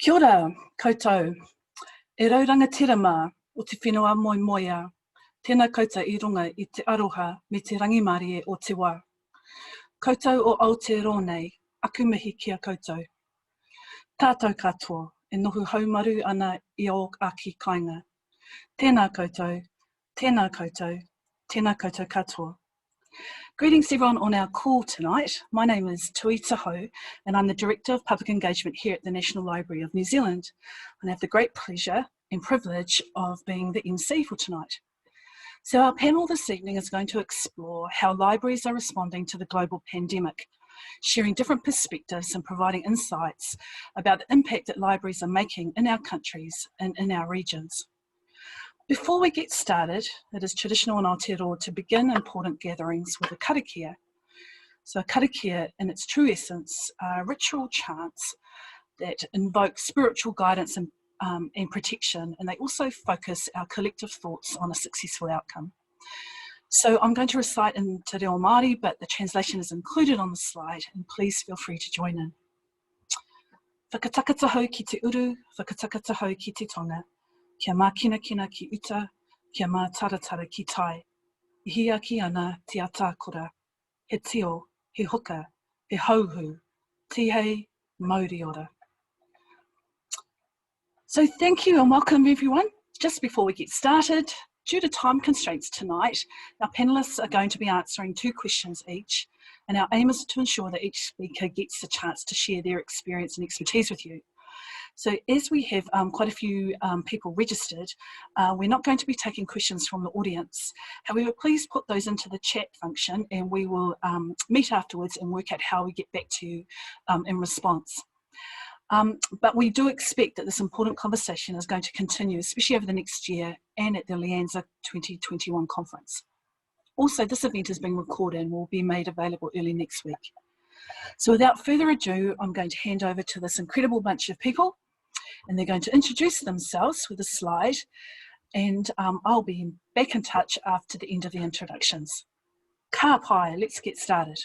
Kia ora, koutou. E rauranga tirama o te whenua moia. Tēnā koutou I runga I te aroha me te rangimārie o te wā. Koutou o Aotearoa nei, aku mihi kia koutou. Tātou katoa, e nohu haumaru ana I o aki kainga. Tēnā koutou, tēnā koutou, tēnā koutou katoa. Greetings everyone on our call tonight. My name is Tui Taho and I'm the Director of Public Engagement here at the National Library of New Zealand. And I have the great pleasure and privilege of being the MC for tonight. So our panel this evening is going to explore how libraries are responding to the global pandemic, sharing different perspectives and providing insights about the impact that libraries are making in our countries and in our regions. Before we get started, it is traditional in Aotearoa to begin important gatherings with a karakia. So a karakia, in its true essence, are ritual chants that invoke spiritual guidance and protection, and they also focus our collective thoughts on a successful outcome. So I'm going to recite in Te Reo Māori, but the translation is included on the slide, and please feel free to join in. Whakatakata hau ki te uru, whakatakata hau ki te tonga. Kia mā kina ki uta, kia mā taratara ki tai. I hia ki ana te atākora, he tio, he hoka, he hauhu, tihei, mauri ora. So thank you and welcome everyone. Just before we get started, due to time constraints tonight, our panellists are going to be answering 2 questions each, and our aim is to ensure that each speaker gets the chance to share their experience and expertise with you. So as we have quite a few people registered, we're not going to be taking questions from the audience. However, please put those into the chat function and we will meet afterwards and work out how we get back to you in response. But we do expect that this important conversation is going to continue, especially over the next year and at the LIANZA 2021 conference. Also, this event is being recorded and will be made available early next week. So without further ado, I'm going to hand over to this incredible bunch of people, and they're going to introduce themselves with a slide, and I'll be back in touch after the end of the introductions. Ka pai, let's get started.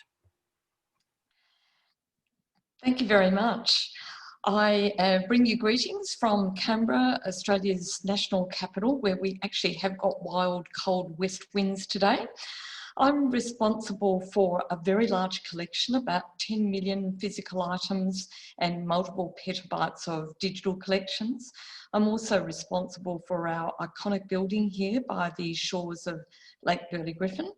Thank you very much. I bring you greetings from Canberra, Australia's national capital, where we actually have got wild, cold west winds today. I'm responsible for a very large collection, about 10 million physical items and multiple petabytes of digital collections. I'm also responsible for our iconic building here by the shores of Lake Burley Griffin,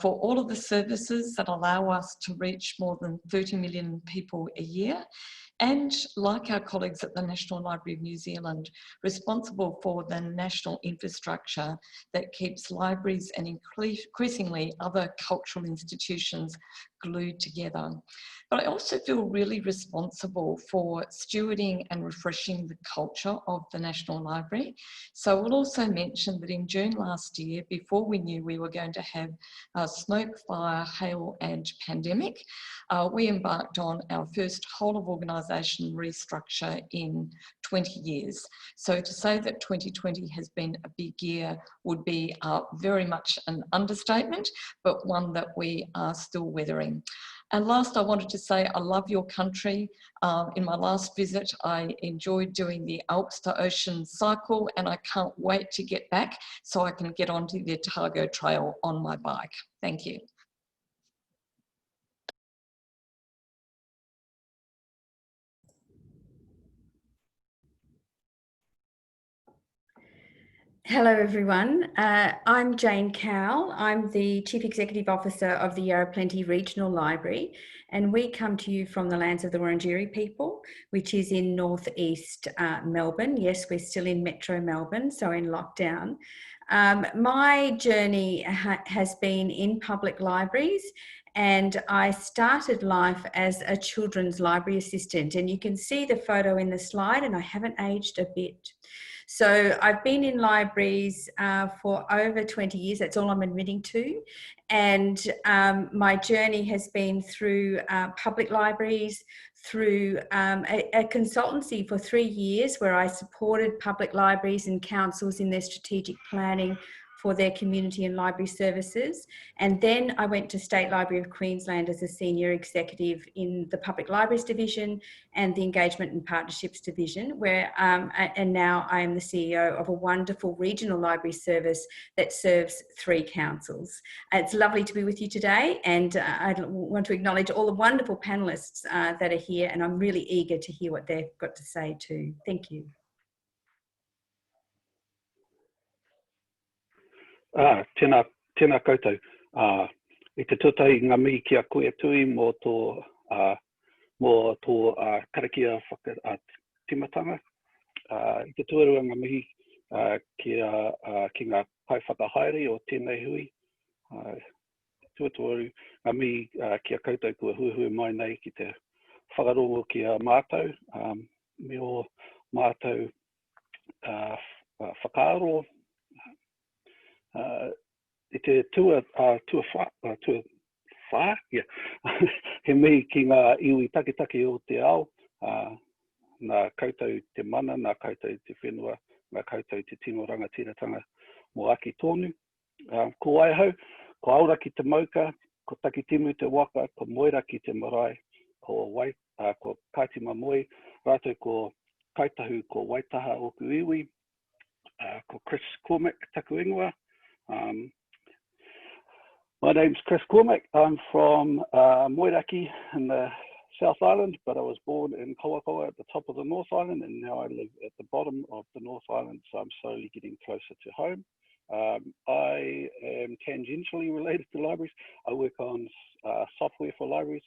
for all of the services that allow us to reach more than 30 million people a year, and like our colleagues at the National Library of New Zealand, responsible for the national infrastructure that keeps libraries and increasingly other cultural institutions glued together. But I also feel really responsible for stewarding and refreshing the culture of the National Library. So I will also mention that in June last year, before we knew we were going to have smoke, fire, hail and pandemic, we embarked on our first whole of organisation restructure in 20 years. So to say that 2020 has been a big year would be very much an understatement, but one that we are still weathering. And last, I wanted to say I love your country. In my last visit, I enjoyed doing the Alps to Ocean cycle, and I can't wait to get back so I can get onto the Otago Trail on my bike. Thank you. Hello everyone, I'm Jane Cowell. I'm the Chief Executive Officer of the Yarra Plenty Regional Library, and we come to you from the lands of the Wurundjeri people, which is in northeast Melbourne. Yes, we're still in Metro Melbourne, so in lockdown. My journey has been in public libraries, and I started life as a children's library assistant, and you can see the photo in the slide, and I haven't aged a bit. So I've been in libraries for over 20 years, that's all I'm admitting to. And my journey has been through public libraries, through a consultancy for 3 years where I supported public libraries and councils in their strategic planning for their community and library services. And then I went to State Library of Queensland as a senior executive in the Public Libraries Division and the Engagement and Partnerships Division, where and now I am the CEO of a wonderful regional library service that serves 3 councils. It's lovely to be with you today, and I want to acknowledge all the wonderful panellists that are here, and I'm really eager to hear what they've got to say too. Thank you. Tēnā koutou. I te tutai ngā mihi ki a koe tui mō tō karakia timatanga. I te tuarua ngā mihi ki ngā kaiwhakahaere o tēnei hui. Tuatoru ngā mihi ki a koutou kua huahua mai nei ki te whakarongo ki a mātou. Me o mātou whakaaro. I te tua whā, he mihi ki ngā iwi taketake o te ao, nā koutou te mana, nā koutou te whenua, nā koutou te tino rangatiratanga mō aki tonu. Ko aihau, ko aura ki te mauka, ko takitimu te waka, ko moira ki te marae, ko kaitima moi, rātou ko kaitahu ko Waitaha o ku iwi, ko Chris Cormack taku ingoa. My name's Chris Cormack. I'm from Moiraki in the South Island, but I was born in Kawakoa at the top of the North Island, and now I live at the bottom of the North Island, so I'm slowly getting closer to home. I am tangentially related to libraries. I work on software for libraries,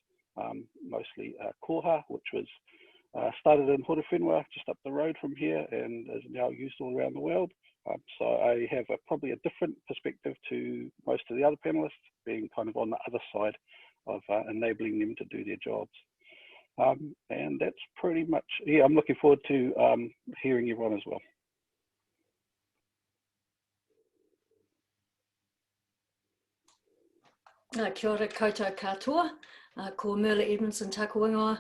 mostly Koha, which was started in Horowhenua, just up the road from here, and is now used all around the world. So I have probably a different perspective to most of the other panelists, being kind of on the other side of enabling them to do their jobs. And that's pretty much, yeah, I'm looking forward to hearing everyone as well. Kia ora koutou katoa, ko Merla Edmondson taku ingoa,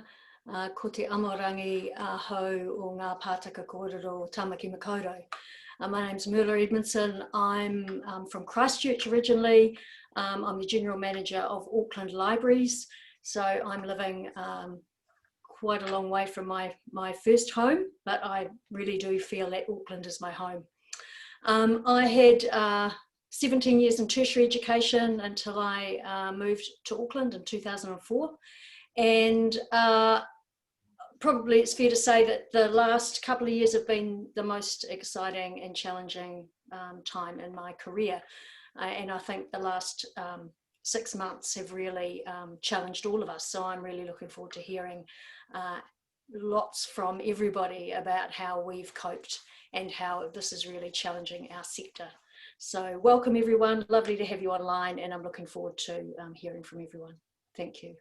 ko te amorangi hau o ngā pātaka kōrero Tamaki Makaurau. My name's Merla Edmondson. I'm from Christchurch originally. I'm the General Manager of Auckland Libraries. So I'm living quite a long way from my first home, but I really do feel that Auckland is my home. I had 17 years in tertiary education until I moved to Auckland in 2004. And probably it's fair to say that the last couple of years have been the most exciting and challenging time in my career. And I think the last 6 months have really challenged all of us. So I'm really looking forward to hearing lots from everybody about how we've coped and how this is really challenging our sector. So welcome everyone, lovely to have you online, and I'm looking forward to hearing from everyone. Thank you.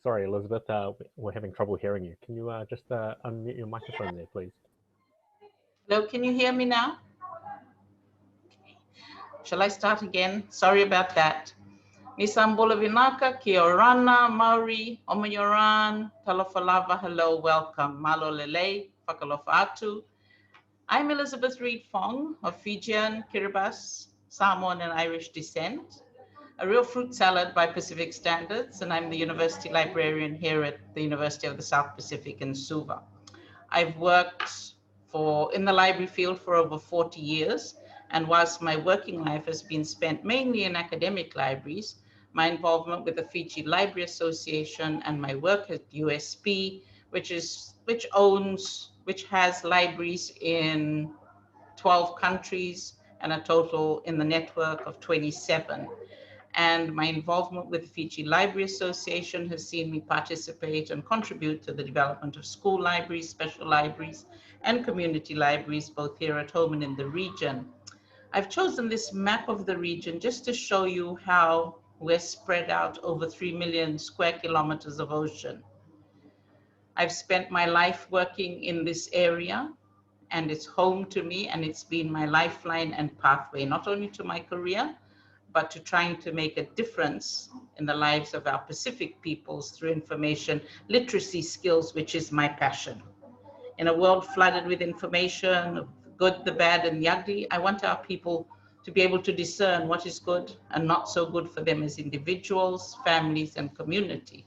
Sorry, Elizabeth, we're having trouble hearing you. Can you just unmute your microphone there, please? Hello, can you hear me now? Okay. Shall I start again? Sorry about that. Nisambola Vinaka, Kia orana, Maori, Omayoran, Talofalava, hello, welcome. Malo Lele, Whakalofa atu. I'm Elizabeth Reed Fong of Fijian, Kiribati, Samoan and Irish descent. A real fruit salad by Pacific standards, and I'm the University Librarian here at the University of the South Pacific in Suva. I've worked in the library field for over 40 years, and whilst my working life has been spent mainly in academic libraries, my involvement with the Fiji Library Association and my work at USP, which has libraries in 12 countries and a total in the network of 27. and my involvement with the Fiji Library Association has seen me participate and contribute to the development of school libraries, special libraries, and community libraries, both here at home and in the region. I've chosen this map of the region just to show you how we're spread out over 3 million square kilometers of ocean. I've spent my life working in this area, and it's home to me, and it's been my lifeline and pathway, not only to my career, but to trying to make a difference in the lives of our Pacific peoples through information literacy skills, which is my passion. In a world flooded with information, of good, the bad, and the ugly, I want our people to be able to discern what is good and not so good for them as individuals, families, and community.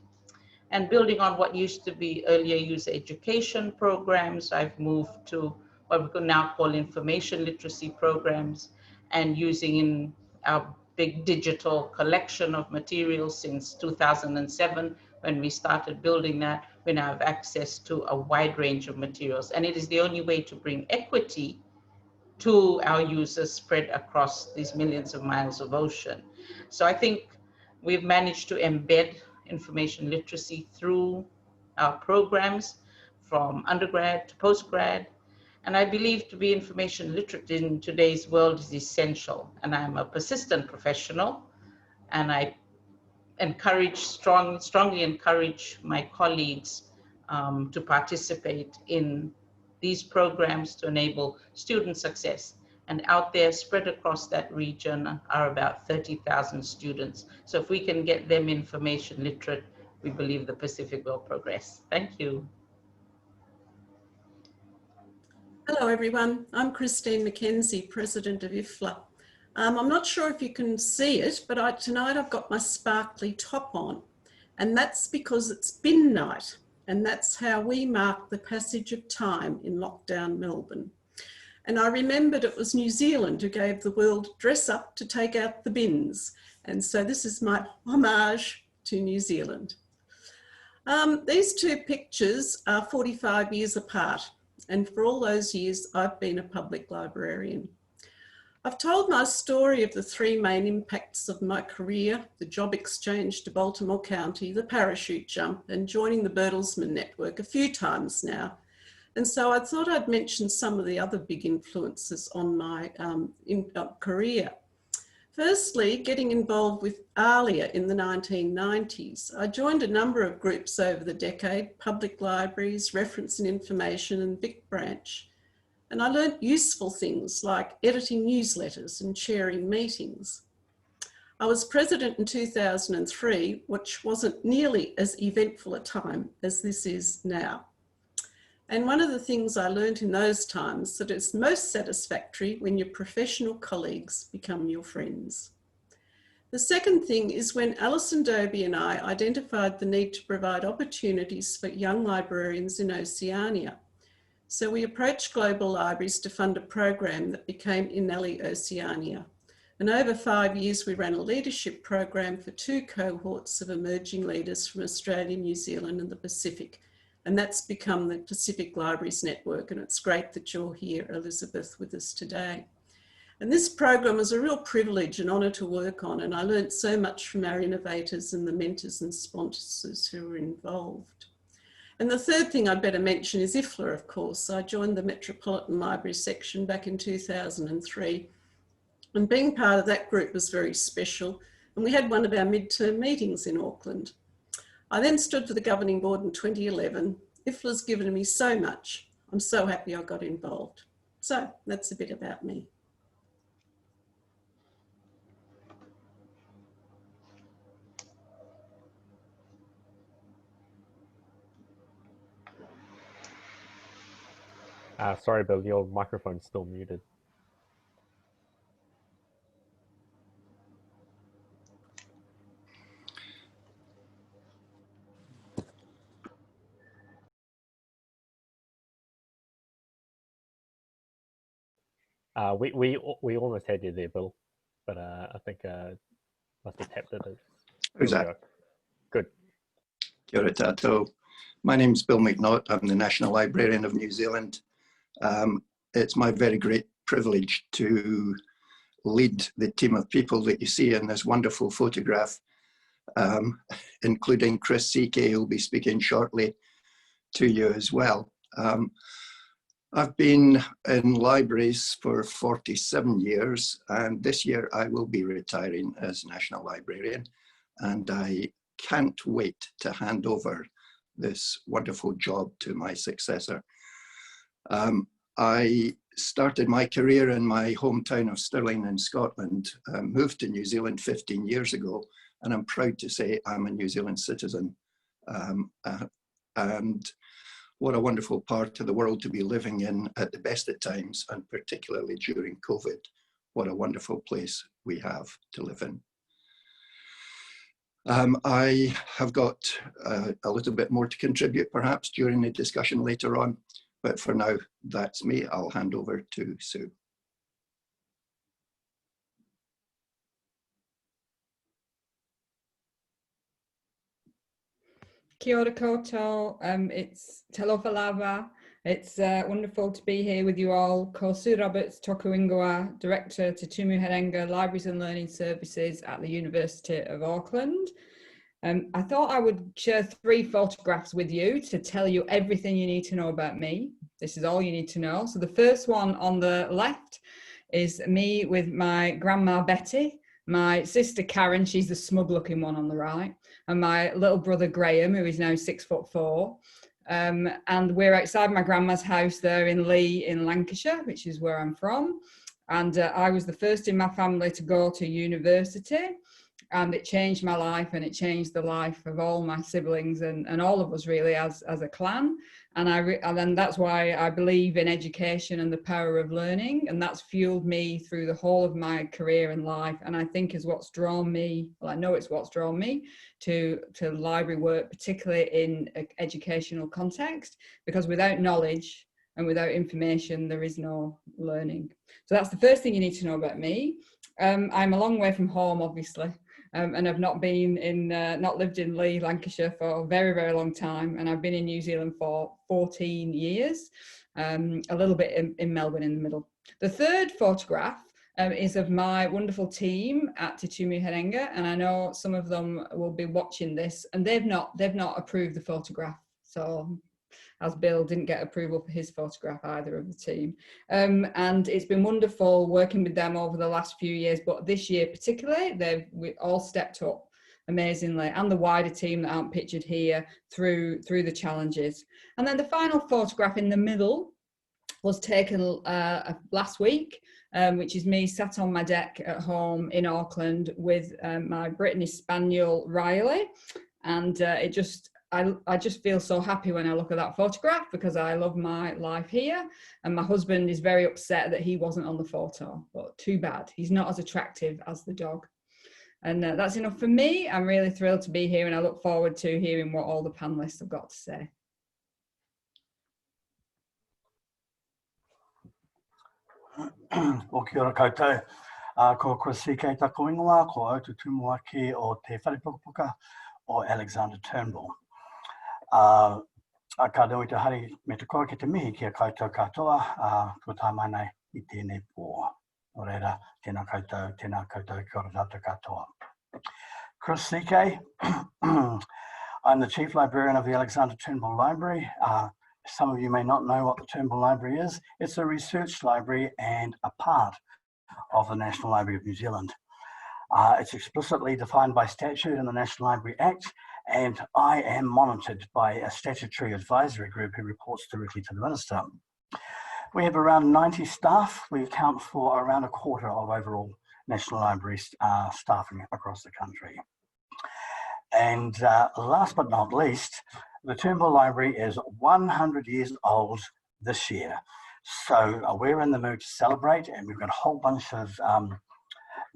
And building on what used to be earlier user education programs, I've moved to what we could now call information literacy programs, and using in our big digital collection of materials since 2007, when we started building that, we now have access to a wide range of materials. And it is the only way to bring equity to our users spread across these millions of miles of ocean. So I think we've managed to embed information literacy through our programs from undergrad to postgrad. And I believe to be information literate in today's world is essential. And I'm a persistent professional, and I strongly encourage my colleagues to participate in these programs to enable student success. And out there, spread across that region, are about 30,000 students. So if we can get them information literate, we believe the Pacific will progress. Thank you. Hello everyone, I'm Christine Mckenzie, President of IFLA. I'm not sure if you can see it, but tonight I've got my sparkly top on, and that's because it's bin night, and that's how we mark the passage of time in lockdown Melbourne. And I remembered it was New Zealand who gave the world dress up to take out the bins, and so this is my homage to New Zealand. These two pictures are 45 years apart. And for all those years, I've been a public librarian. I've told my story of the three main impacts of my career: the job exchange to Baltimore County, the parachute jump, and joining the Bertelsmann Network a few times now. And so I thought I'd mention some of the other big influences on my career. Firstly, getting involved with ALIA in the 1990s. I joined a number of groups over the decade: Public Libraries, Reference and Information, and Vic Branch. And I learnt useful things like editing newsletters and chairing meetings. I was president in 2003, which wasn't nearly as eventful a time as this is now. And one of the things I learned in those times that it's most satisfactory when your professional colleagues become your friends. The second thing is when Alison Dobie and I identified the need to provide opportunities for young librarians in Oceania. So we approached Global Libraries to fund a program that became INALI Oceania. And over 5 years, we ran a leadership program for 2 cohorts of emerging leaders from Australia, New Zealand, and the Pacific. And that's become the Pacific Libraries Network, and it's great that you're here, Elizabeth, with us today. And this program was a real privilege and honour to work on, and I learned so much from our innovators and the mentors and sponsors who were involved. And the third thing I'd better mention is IFLA, of course. I joined the Metropolitan Library section back in 2003, and being part of that group was very special, and we had one of our midterm meetings in Auckland. I then stood for the governing board in 2011. IFLA's given me so much. I'm so happy I got involved. So that's a bit about me. Sorry, Bill, your microphone's still muted. We almost had you there, Bill, but I think must have tapped it. Who's that? Good. Kia ora tātou. My name's Bill Mcnutt. I'm the National Librarian of New Zealand. It's my very great privilege to lead the team of people that you see in this wonderful photograph, including Chris CK, who will be speaking shortly to you as well. I've been in libraries for 47 years, and this year I will be retiring as National Librarian, and I can't wait to hand over this wonderful job to my successor. I started my career in my hometown of Stirling in Scotland, moved to New Zealand 15 years ago, and I'm proud to say I'm a New Zealand citizen. And what a wonderful part of the world to be living in at the best of times, and particularly during COVID. What a wonderful place we have to live in. I have got a little bit more to contribute perhaps during the discussion later on, but for now, that's me. I'll hand over to Sue. Kia ora koutou, it's Te Lofa Lava. It's wonderful to be here with you all. Ko Sue Roberts, Toku Ingoa, Director Te Tumu Herenga Libraries and Learning Services at the University of Auckland. I thought I would share 3 photographs with you to tell you everything you need to know about me. This is all you need to know. So the first one on the left is me with my grandma Betty, my sister Karen, she's the smug looking one on the right, and my little brother Graham, who is now 6'4". And we're outside my grandma's house there in Leigh in Lancashire, which is where I'm from. And I was the first in my family to go to university, and it changed my life, and it changed the life of all my siblings and all of us really as a clan. And then that's why I believe in education and the power of learning, and that's fueled me through the whole of my career and life. And I think is what's drawn me, well, I know it's what's drawn me to library work, particularly in an educational context, because without knowledge and without information, there is no learning. So that's the first thing you need to know about me. I'm a long way from home, obviously. And I've not been in, not lived in Leigh, Lancashire for a very, very long time. And I've been in New Zealand for 14 years, a little bit in Melbourne in the middle. The third photograph is of my wonderful team at Te Tumu Herenga. And I know some of them will be watching this, and they've not approved the photograph. So as Bill didn't get approval for his photograph either of the team. And it's been wonderful working with them over the last few years, but this year particularly, we all stepped up amazingly, and the wider team that aren't pictured here through the challenges. And then the final photograph in the middle was taken last week, which is me sat on my deck at home in Auckland with my Brittany Spaniel Riley. And I just feel so happy when I look at that photograph, because I love my life here, and my husband is very upset that he wasn't on the photo, but too bad. He's not as attractive as the dog. And that's enough for me. I'm really thrilled to be here, and I look forward to hearing what all the panelists have got to say. O kia ora koutou, ko Chris CK Taku Ingoa, ko Autu Tumuaki o Te Wharepukapuka o Alexander Turnbull. Ka nui te hari me te kore ki te mihi ki a koutou katoa, kua tā mai nei I tēnei pō. O reira, tēnā koutou, kia ora tātou katoa. Chris CK, I'm the Chief Librarian of the Alexander Turnbull Library. Some of you may not know what the Turnbull Library is. It's a research library and a part of the National Library of New Zealand. It's explicitly defined by statute in the National Library Act, and I am monitored by a statutory advisory group who reports directly to the Minister. We have around 90 staff. We account for around a quarter of overall National Library staffing across the country. And last but not least, the Turnbull Library is 100 years old this year. So we're in the mood to celebrate, and we've got a whole bunch of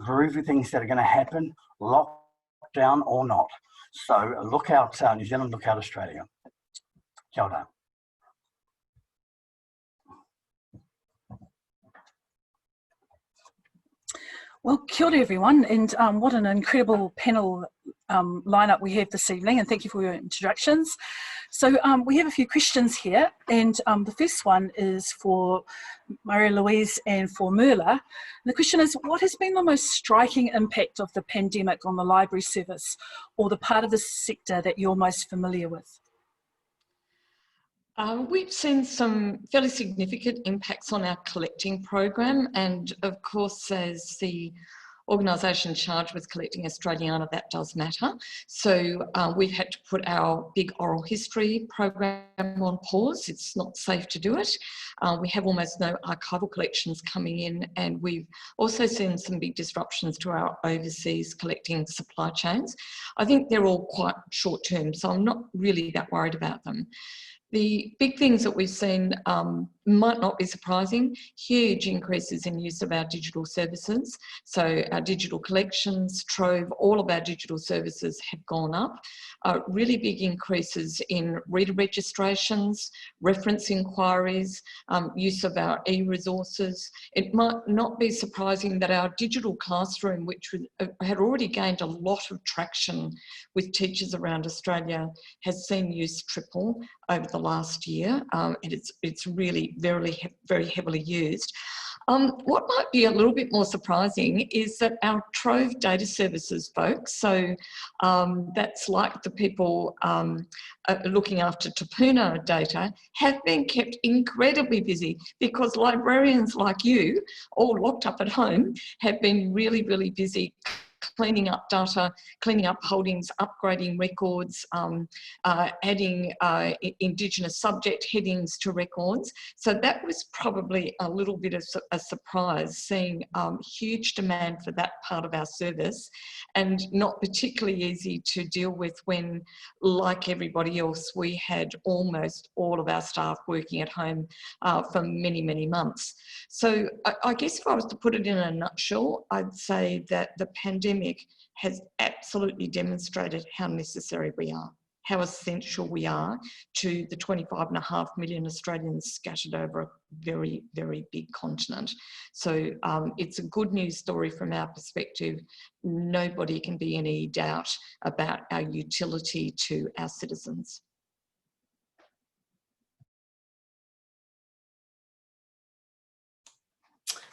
groovy things that are going to happen, lockdown or not. So look out New Zealand, look out Australia. Kia ora. Well, kia ora everyone, and what an incredible panel lineup we have this evening, and thank you for your introductions. So we have a few questions here, and the first one is for Marie-Louise and for Merla. The question is, what has been the most striking impact of the pandemic on the library service, or the part of the sector that you're most familiar with? We've seen some fairly significant impacts on our collecting program, and of course as the organisation charged with collecting Australiana, that does matter. So we've had to put our big oral history program on pause. It's not safe to do it. We have almost no archival collections coming in, and we've also seen some big disruptions to our overseas collecting supply chains. I think they're all quite short term, so I'm not really that worried about them. The big things that we've seen might not be surprising. Huge increases in use of our digital services. So our digital collections, Trove, all of our digital services have gone up. Really big increases in reader registrations, reference inquiries, use of our e-resources. It might not be surprising that our digital classroom, which had already gained a lot of traction with teachers around Australia, has seen use triple over the last year, and it's really very heavily used. What might be a little bit more surprising is that our Trove data services folks, so that's like the people looking after Tupuna data, have been kept incredibly busy because librarians like you, all locked up at home, have been really busy cleaning up data, cleaning up holdings, upgrading records, adding Indigenous subject headings to records. So that was probably a little bit of a surprise, seeing huge demand for that part of our service, and not particularly easy to deal with when, like everybody else, we had almost all of our staff working at home for many months. So I guess if I was to put it in a nutshell, I'd say that the pandemic has absolutely demonstrated how necessary we are, how essential we are to the 25.5 million Australians scattered over a very big continent. So it's a good news story from our perspective. Nobody can be in any doubt about our utility to our citizens.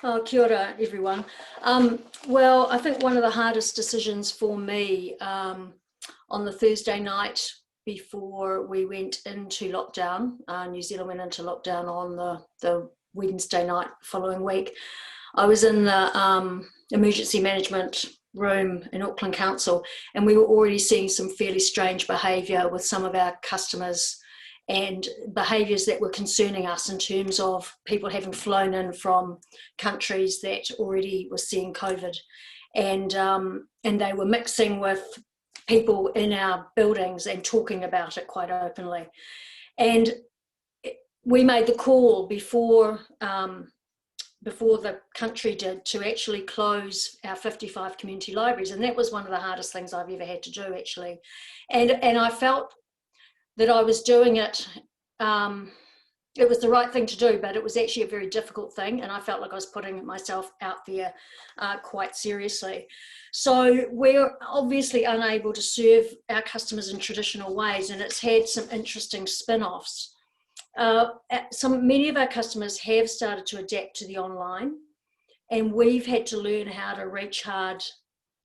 Oh, kia ora, everyone. Well, I think one of the hardest decisions for me on the Thursday night before we went into lockdown, New Zealand went into lockdown on the Wednesday night following week. I was in the emergency management room in Auckland Council, and we were already seeing some fairly strange behaviour with some of our customers, and behaviours that were concerning us in terms of people having flown in from countries that already were seeing COVID, and they were mixing with people in our buildings and talking about it quite openly. And we made the call before the country did to actually close our 55 community libraries, and that was one of the hardest things I've ever had to do, actually. And I felt that I was doing it, it was the right thing to do, but it was actually a very difficult thing, and I felt like I was putting myself out there quite seriously. So we're obviously unable to serve our customers in traditional ways, and it's had some interesting spin-offs. Many of our customers have started to adapt to the online, and we've had to learn how to reach hard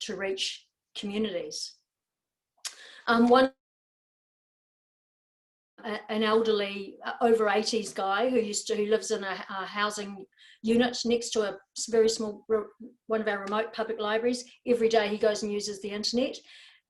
to reach communities. An elderly over 80s guy who lives in a housing unit next to a very small, one of our remote public libraries. Every day he goes and uses the internet.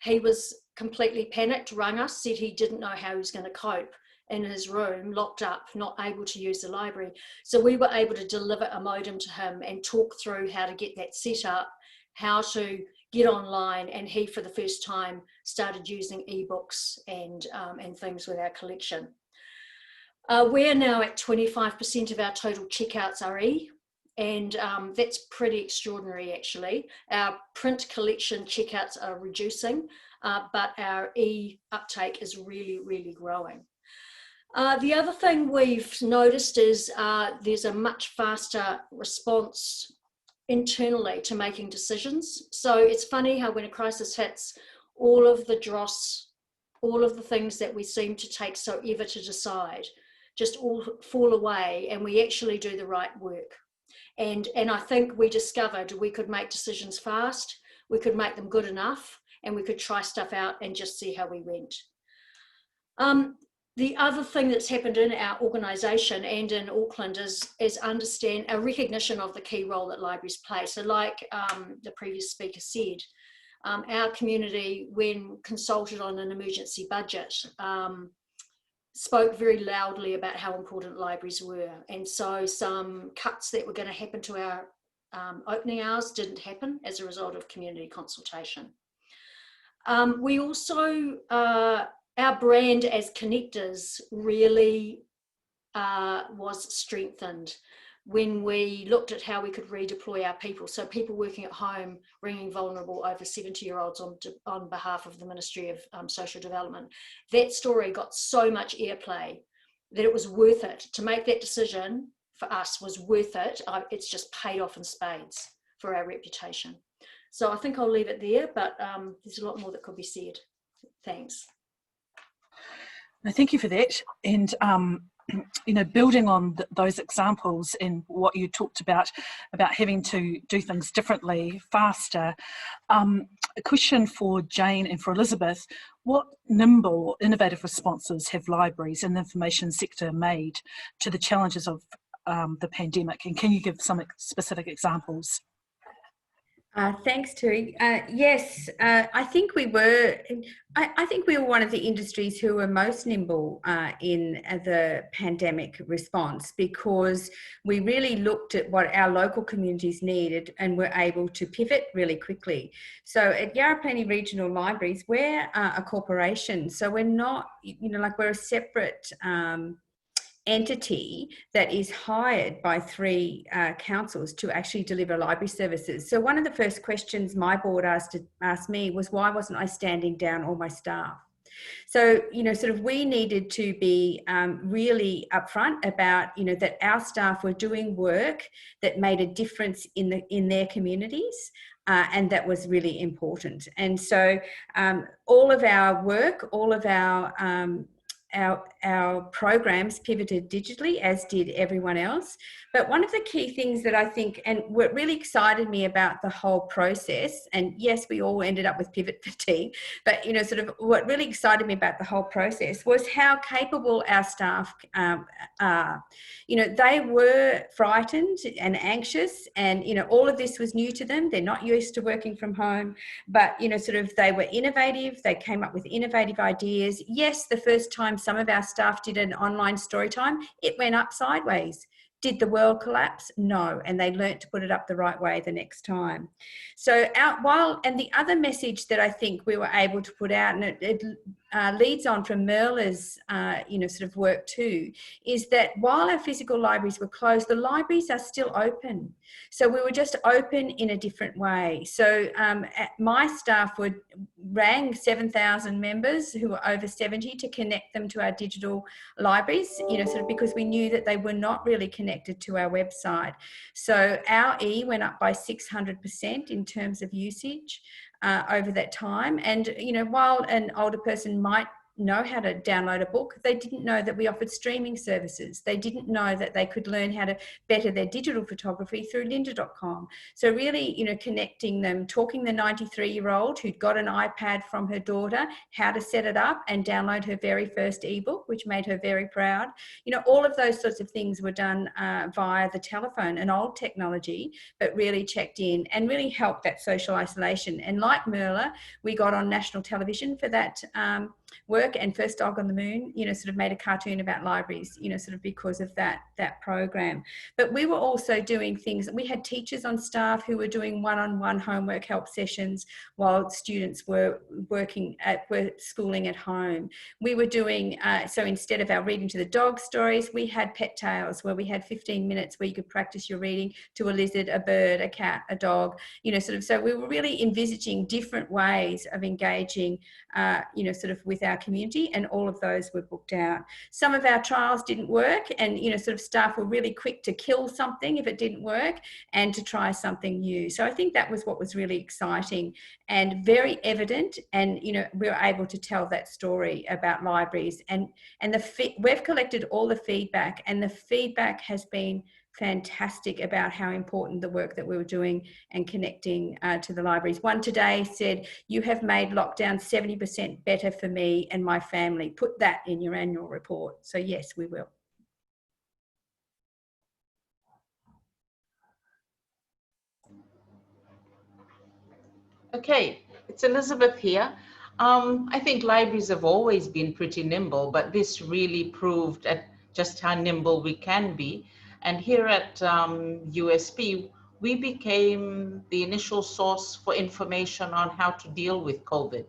He was completely panicked, rang us, said he didn't know how he was going to cope in his room, locked up, not able to use the library. So we were able to deliver a modem to him and talk through how to get that set up, how to get online, and he, for the first time, started using ebooks and things with our collection. We're now at 25% of our total checkouts are and that's pretty extraordinary, actually. Our print collection checkouts are reducing, but our uptake is really growing. The other thing we've noticed is there's a much faster response internally to making decisions. So it's funny how when a crisis hits, all of the dross, all of the things that we seem to take so ever to decide, just all fall away, and we actually do the right work. And I think we discovered we could make decisions fast, we could make them good enough, and we could try stuff out and just see how we went. The other thing that's happened in our organisation and in Auckland is understand a recognition of the key role that libraries play. So like the previous speaker said, our community, when consulted on an emergency budget, spoke very loudly about how important libraries were. And so some cuts that were going to happen to our opening hours didn't happen as a result of community consultation. We also, our brand as connectors really was strengthened when we looked at how we could redeploy our people. So people working at home, bringing vulnerable over 70-year-olds on behalf of the Ministry of Social Development. That story got so much airplay that it was worth it. To make that decision for us was worth it. It's just paid off in spades for our reputation. So I think I'll leave it there, but there's a lot more that could be said. Thanks. Thank you for that. And you know, building on those examples and what you talked about having to do things differently, faster, a question for Jane and for Elizabeth: what nimble, innovative responses have libraries and the information sector made to the challenges of the pandemic? And can you give some specific examples? Thanks, Tui. Yes, I think we were. I think we were one of the industries who were most nimble in the pandemic response, because we really looked at what our local communities needed and were able to pivot really quickly. So at Yarra Plenty Regional Libraries, we're a corporation, so we're not, you know, like we're a separate entity that is hired by 3 councils to actually deliver library services. So one of the first questions my board asked me was, why wasn't I standing down all my staff? So, you know, sort of we needed to be really upfront about, you know, that our staff were doing work that made a difference in their communities. And that was really important. And so all of our work, all of our programs pivoted digitally, as did everyone else. But one of the key things that I think, and what really excited me about the whole process, and yes, we all ended up with pivot fatigue, but, you know, sort of what really excited me about the whole process was how capable our staff are. You know, they were frightened and anxious, and, you know, all of this was new to them. They're not used to working from home, but, you know, sort of they were innovative. They came up with innovative ideas. Yes, the first time some of our staff did an online story time, it went up sideways. Did the world collapse? No. And they learnt to put it up the right way the next time. So and the other message that I think we were able to put out, and it leads on from Merla's, you know, sort of work too, is that while our physical libraries were closed, the libraries are still open. So we were just open in a different way. So my staff rang 7,000 members who were over 70 to connect them to our digital libraries, you know, sort of because we knew that they were not really connected to our website. So our E went up by 600% in terms of usage over that time. And, you know, while an older person might know how to download a book, they didn't know that we offered streaming services. They didn't know that they could learn how to better their digital photography through lynda.com. So really, you know, connecting them, talking the 93-year-old who'd got an iPad from her daughter, how to set it up and download her very first ebook, which made her very proud. You know, all of those sorts of things were done via the telephone, an old technology, but really checked in and really helped that social isolation. And like Merla, we got on national television for that work, and First Dog on the Moon, you know, sort of made a cartoon about libraries, you know, sort of because of that program. But we were also doing things. We had teachers on staff who were doing one-on-one homework help sessions while students were schooling at home. We were doing, so instead of our reading to the dog stories, we had pet tales where we had 15 minutes where you could practice your reading to a lizard, a bird, a cat, a dog, you know, sort of. So we were really envisaging different ways of engaging, you know, sort of with our community, and all of those were booked out. Some of our trials didn't work, and sort of staff were really quick to kill something if it didn't work and to try something new. So I think that was what was really exciting and very evident, and we were able to tell that story about libraries, and we've collected all the feedback, and the feedback has been fantastic about how important the work that we were doing and connecting to the libraries. One today said, "You have made lockdown 70% better for me and my family. Put that in your annual report." So yes, we will. Okay, it's Elizabeth here. I think libraries have always been pretty nimble, but this really proved at just how nimble we can be. And here at USB, we became the initial source for information on how to deal with COVID.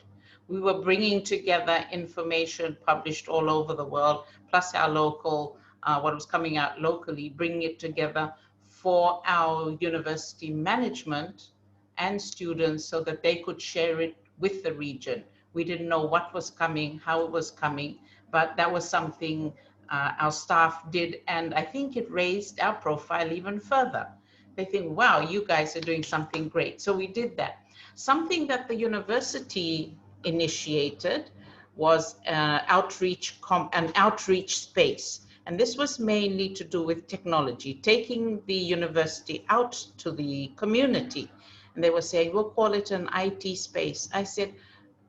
We were bringing together information published all over the world, plus our local, what was coming out locally, bringing it together for our university management and students so that they could share it with the region. We didn't know what was coming, how it was coming, but that was something our staff did, and I think it raised our profile even further. They think, wow, you guys are doing something great. So we did that. Something that the university initiated was an outreach space. And this was mainly to do with technology, taking the university out to the community. And they were saying, we'll call it an IT space. I said,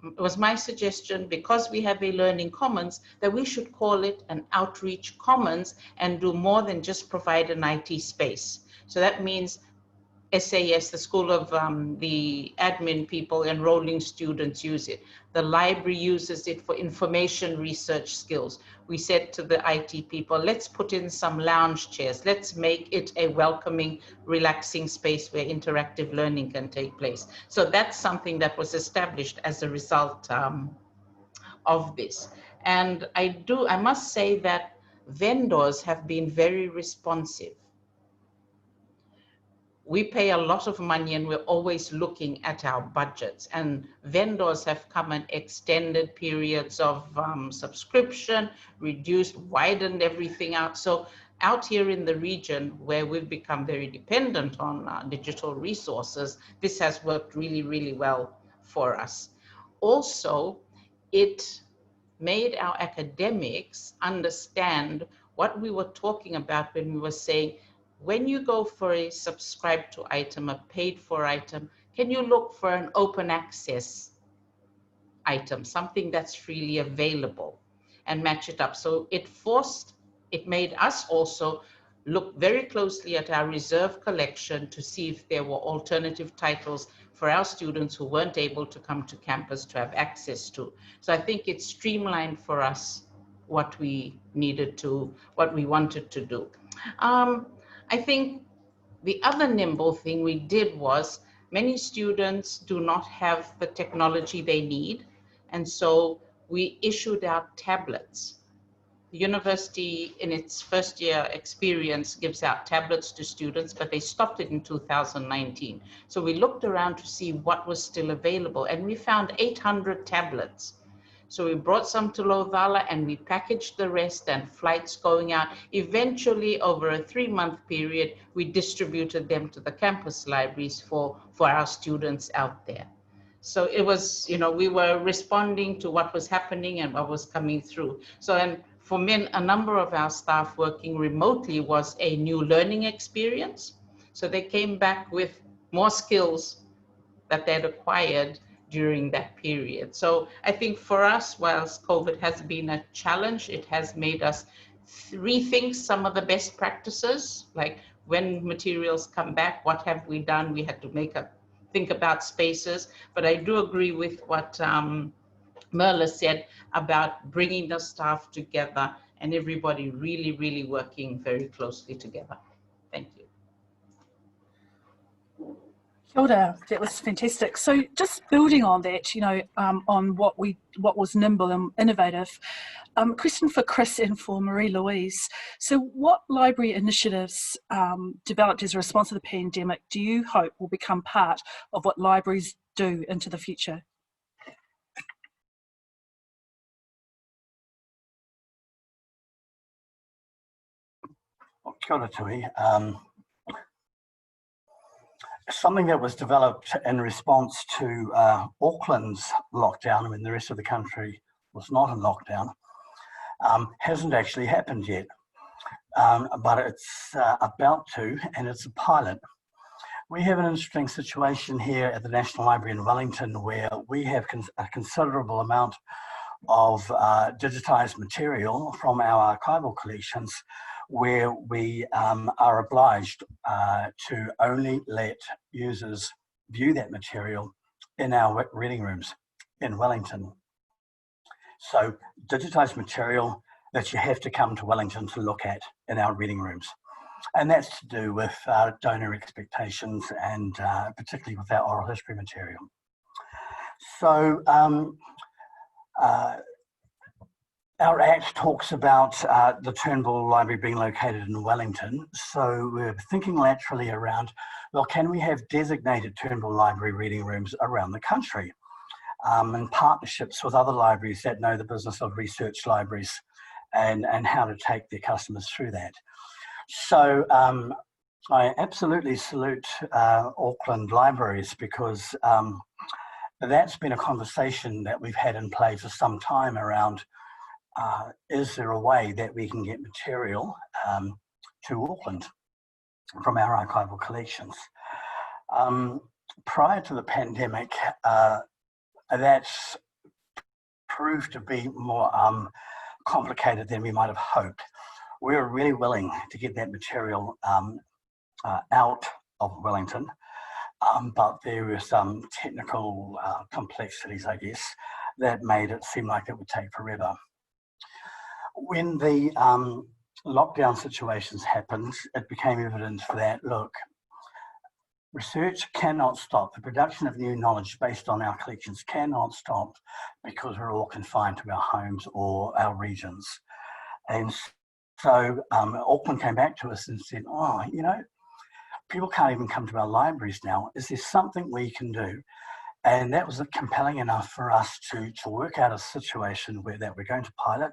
it was my suggestion, because we have a learning commons, that we should call it an outreach commons and do more than just provide an IT space. So that means SAS, the School of the admin people, enrolling students use it. The library uses it for information research skills. We said to the IT people, let's put in some lounge chairs. Let's make it a welcoming, relaxing space where interactive learning can take place. So that's something that was established as a result of this. And I must say that vendors have been very responsive. We pay a lot of money and we're always looking at our budgets, and vendors have come and extended periods of subscription, widened everything out. So out here in the region where we've become very dependent on digital resources, this has worked really, really well for us. Also, it made our academics understand what we were talking about when we were saying, when you go for a subscribe to item, a paid for item, can you look for an open access item, something that's freely available, and match it up? So it made us also look very closely at our reserve collection to see if there were alternative titles for our students who weren't able to come to campus to have access to. So I think it streamlined for us what we wanted to do. I think the other nimble thing we did was, many students do not have the technology they need, and so we issued out tablets. The university, in its first year experience, gives out tablets to students, but they stopped it in 2019. So we looked around to see what was still available, and we found 800 tablets. So we brought some to Lovala and we packaged the rest, and flights going out. Eventually, over a 3-month period, we distributed them to the campus libraries for our students out there. So it was, we were responding to what was happening and what was coming through. So, and for a number of our staff working remotely was a new learning experience. So they came back with more skills that they'd acquired during that period. So I think for us, whilst COVID has been a challenge, it has made us rethink some of the best practices, like when materials come back, what have we done? We had to think about spaces, but I do agree with what Merla said about bringing the staff together and everybody really, really working very closely together. Thank you. Kia ora, that was fantastic. So just building on that, on what was nimble and innovative, question for Chris and for Marie-Louise. So what library initiatives developed as a response to the pandemic do you hope will become part of what libraries do into the future? kia ora tui. Something that was developed in response to Auckland's lockdown when the rest of the country was not in lockdown hasn't actually happened yet, but it's about to, and it's a pilot. We have an interesting situation here at the National Library in Wellington where we have a considerable amount of digitised material from our archival collections where we are obliged to only let users view that material in our reading rooms in Wellington. So digitised material that you have to come to Wellington to look at in our reading rooms. And that's to do with donor expectations and particularly with our oral history material. So our Act talks about the Turnbull Library being located in Wellington. So we're thinking laterally around, well, can we have designated Turnbull Library reading rooms around the country in partnerships with other libraries that know the business of research libraries and how to take their customers through that. So I absolutely salute Auckland libraries because that's been a conversation that we've had in play for some time around is there a way that we can get material to Auckland from our archival collections? Prior to the pandemic, that's proved to be more complicated than we might have hoped. We were really willing to get that material out of Wellington, but there were some technical complexities, I guess, that made it seem like it would take forever. When the lockdown situations happened, it became evident that, look, research cannot stop. The production of new knowledge based on our collections cannot stop because we're all confined to our homes or our regions. And so Auckland came back to us and said, oh, you know, people can't even come to our libraries now. Is there something we can do? And that was compelling enough for us to work out a situation that we're going to pilot.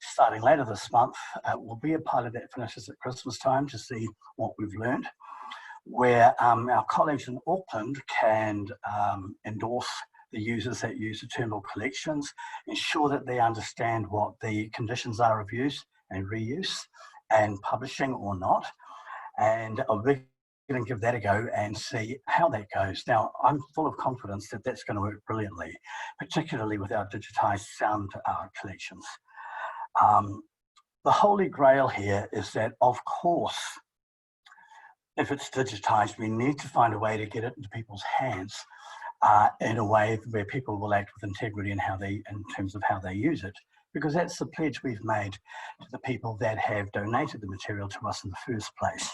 Starting later this month, will be a pilot that finishes at Christmas time to see what we've learned, where our colleagues in Auckland can endorse the users that use the Turnbull collections, ensure that they understand what the conditions are of use and reuse and publishing or not. And we're going to give that a go and see how that goes. Now, I'm full of confidence that that's going to work brilliantly, particularly with our digitised sound collections. The holy grail here is that, of course, if it's digitised, we need to find a way to get it into people's hands in a way where people will act with integrity in terms of how they use it, because that's the pledge we've made to the people that have donated the material to us in the first place.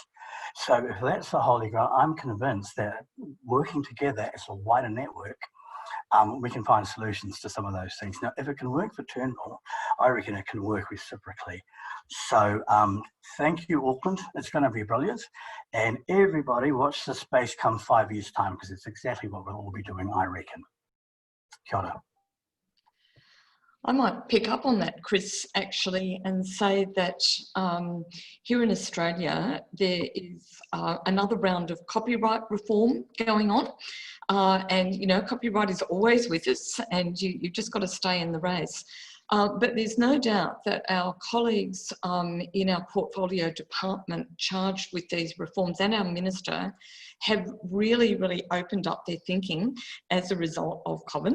So if that's the holy grail, I'm convinced that working together as a wider network, we can find solutions to some of those things. Now, if it can work for Turnbull, I reckon it can work reciprocally. So thank you, Auckland. It's going to be brilliant. And everybody watch this space come 5 years' time, because it's exactly what we'll all be doing, I reckon. Kia ora. I might pick up on that, Chris, actually, and say that here in Australia, there is another round of copyright reform going on. And, you know, copyright is always with us, and you've just got to stay in the race. But there's no doubt that our colleagues in our portfolio department charged with these reforms and our minister have really, really opened up their thinking as a result of COVID,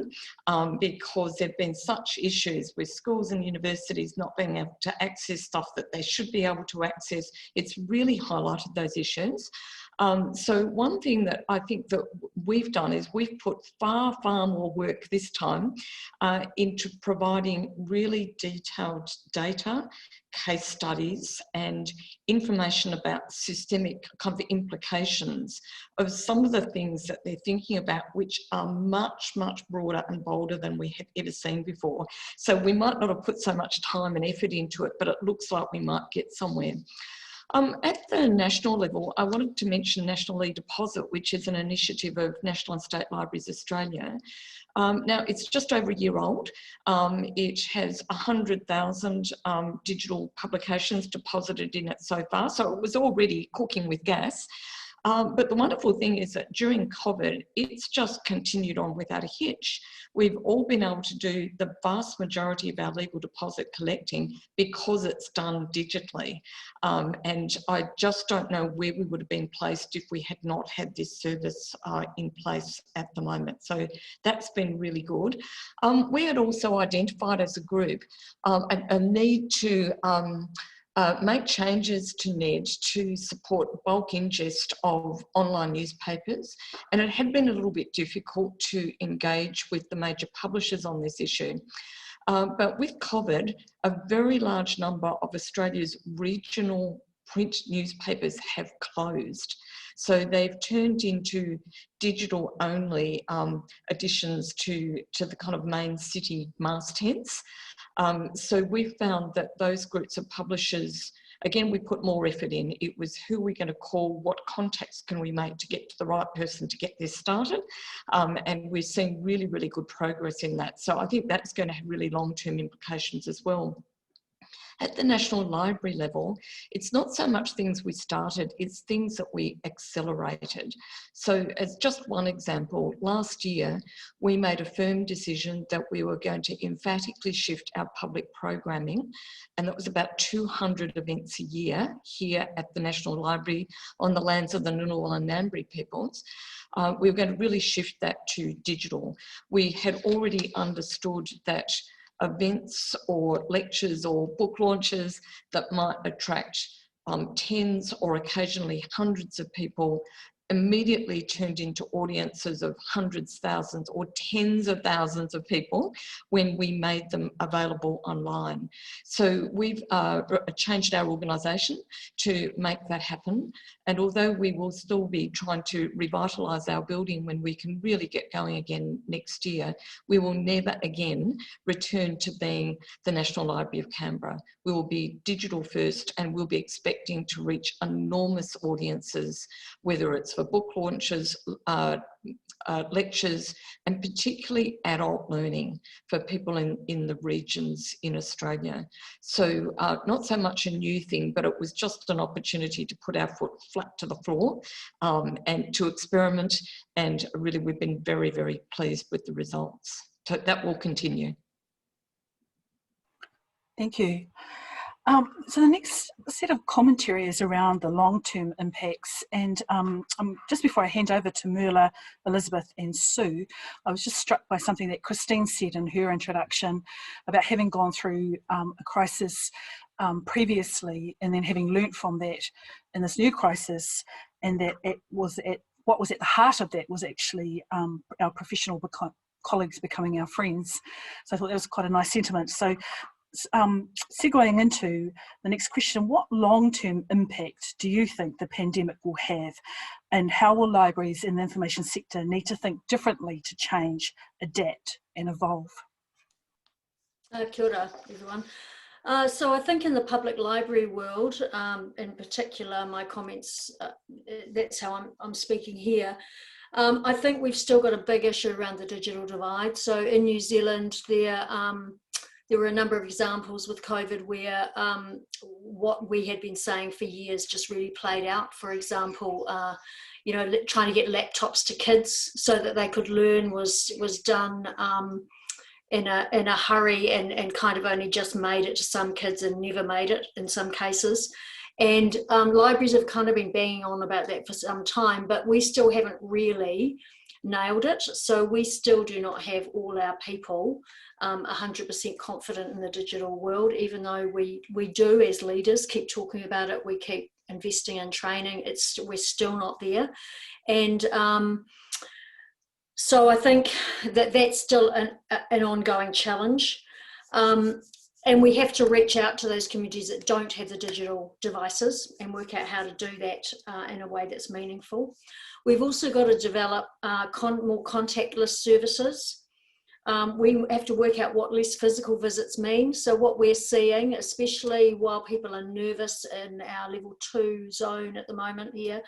because there have been such issues with schools and universities not being able to access stuff that they should be able to access. It's really highlighted those issues. So one thing that I think that we've done is we've put far, far more work this time into providing really detailed data, case studies, and information about systemic kind of implications of some of the things that they're thinking about, which are much, much broader and bolder than we have ever seen before. So we might not have put so much time and effort into it, but it looks like we might get somewhere. At the national level, I wanted to mention National e-Deposit, which is an initiative of National and State Libraries Australia. Now, it's just over a year old. It has 100,000 digital publications deposited in it so far, so it was already cooking with gas. But the wonderful thing is that during COVID, it's just continued on without a hitch. We've all been able to do the vast majority of our legal deposit collecting because it's done digitally. And I just don't know where we would have been placed if we had not had this service in place at the moment. So that's been really good. We had also identified as a group a need to make changes to NED to support bulk ingest of online newspapers, and it had been a little bit difficult to engage with the major publishers on this issue. But with COVID, a very large number of Australia's regional print newspapers have closed. So they've turned into digital only additions to the kind of main city mastheads. So we found that those groups of publishers, again, we put more effort in. It was who we're going to call, what contacts can we make to get to the right person to get this started. And we're seeing really, really good progress in that. So I think that's going to have really long-term implications as well. At the National Library level, it's not so much things we started, it's things that we accelerated. So as just one example, last year, we made a firm decision that we were going to emphatically shift our public programming, and that was about 200 events a year here at the National Library on the lands of the Ngunnawal and Ngambri peoples. We were going to really shift that to digital. We had already understood that events or lectures or book launches that might attract tens or occasionally hundreds of people immediately turned into audiences of hundreds, thousands or tens of thousands of people when we made them available online. So we've changed our organisation to make that happen. And although we will still be trying to revitalise our building when we can really get going again next year, we will never again return to being the National Library of Canberra. We will be digital first, and we'll be expecting to reach enormous audiences, whether it's for book launches, lectures, and particularly adult learning for people in the regions in Australia. So not so much a new thing, but it was just an opportunity to put our foot flat to the floor and to experiment. And really, we've been very, very pleased with the results. So that will continue. Thank you. So the next set of commentary is around the long-term impacts, and just before I hand over to Merla, Elizabeth and Sue, I was just struck by something that Christine said in her introduction about having gone through a crisis previously and then having learnt from that in this new crisis, and that what was at the heart of that was actually our professional colleagues becoming our friends. So I thought that was quite a nice sentiment. So segueing into the next question, what long-term impact do you think the pandemic will have, and how will libraries in the information sector need to think differently to change, adapt and evolve? Kia ora, everyone. So I think in the public library world, in particular, my comments, that's how I'm speaking here. I think we've still got a big issue around the digital divide. So in New Zealand, there were a number of examples with COVID where what we had been saying for years just really played out. For example, you know, trying to get laptops to kids so that they could learn was done in a hurry and kind of only just made it to some kids and never made it in some cases. And libraries have kind of been banging on about that for some time, but we still haven't really nailed it. So we still do not have all our people 100% confident in the digital world, even though we do as leaders keep talking about it, we keep investing in training, we're still not there. And so I think that's still an ongoing challenge. And we have to reach out to those communities that don't have the digital devices and work out how to do that in a way that's meaningful. We've also got to develop more contactless services. We have to work out what less physical visits mean. So what we're seeing, especially while people are nervous in our level 2 zone at the moment here,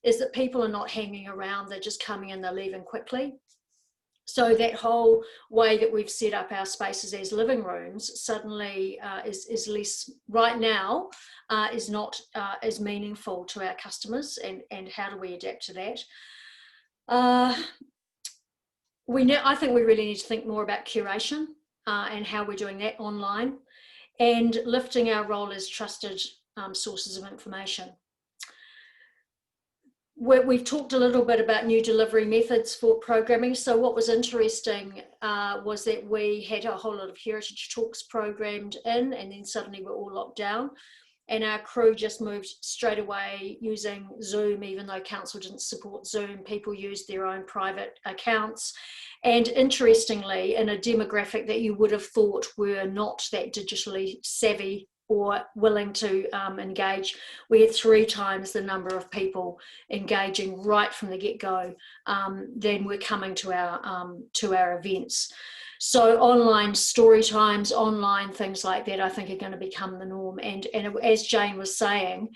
is that people are not hanging around, they're just coming in, they're leaving quickly. So that whole way that we've set up our spaces as living rooms suddenly is less, right now, is not as meaningful to our customers, and how do we adapt to that? I think we really need to think more about curation and how we're doing that online, and lifting our role as trusted sources of information. We've talked a little bit about new delivery methods for programming. So what was interesting was that we had a whole lot of heritage talks programmed in, and then suddenly we're all locked down. And our crew just moved straight away using Zoom, even though council didn't support Zoom. People used their own private accounts. And interestingly, in a demographic that you would have thought were not that digitally savvy or willing to engage, we had 3 times the number of people engaging right from the get-go than were coming to our events. So online story times, online things like that, I think are going to become the norm. And as Jane was saying,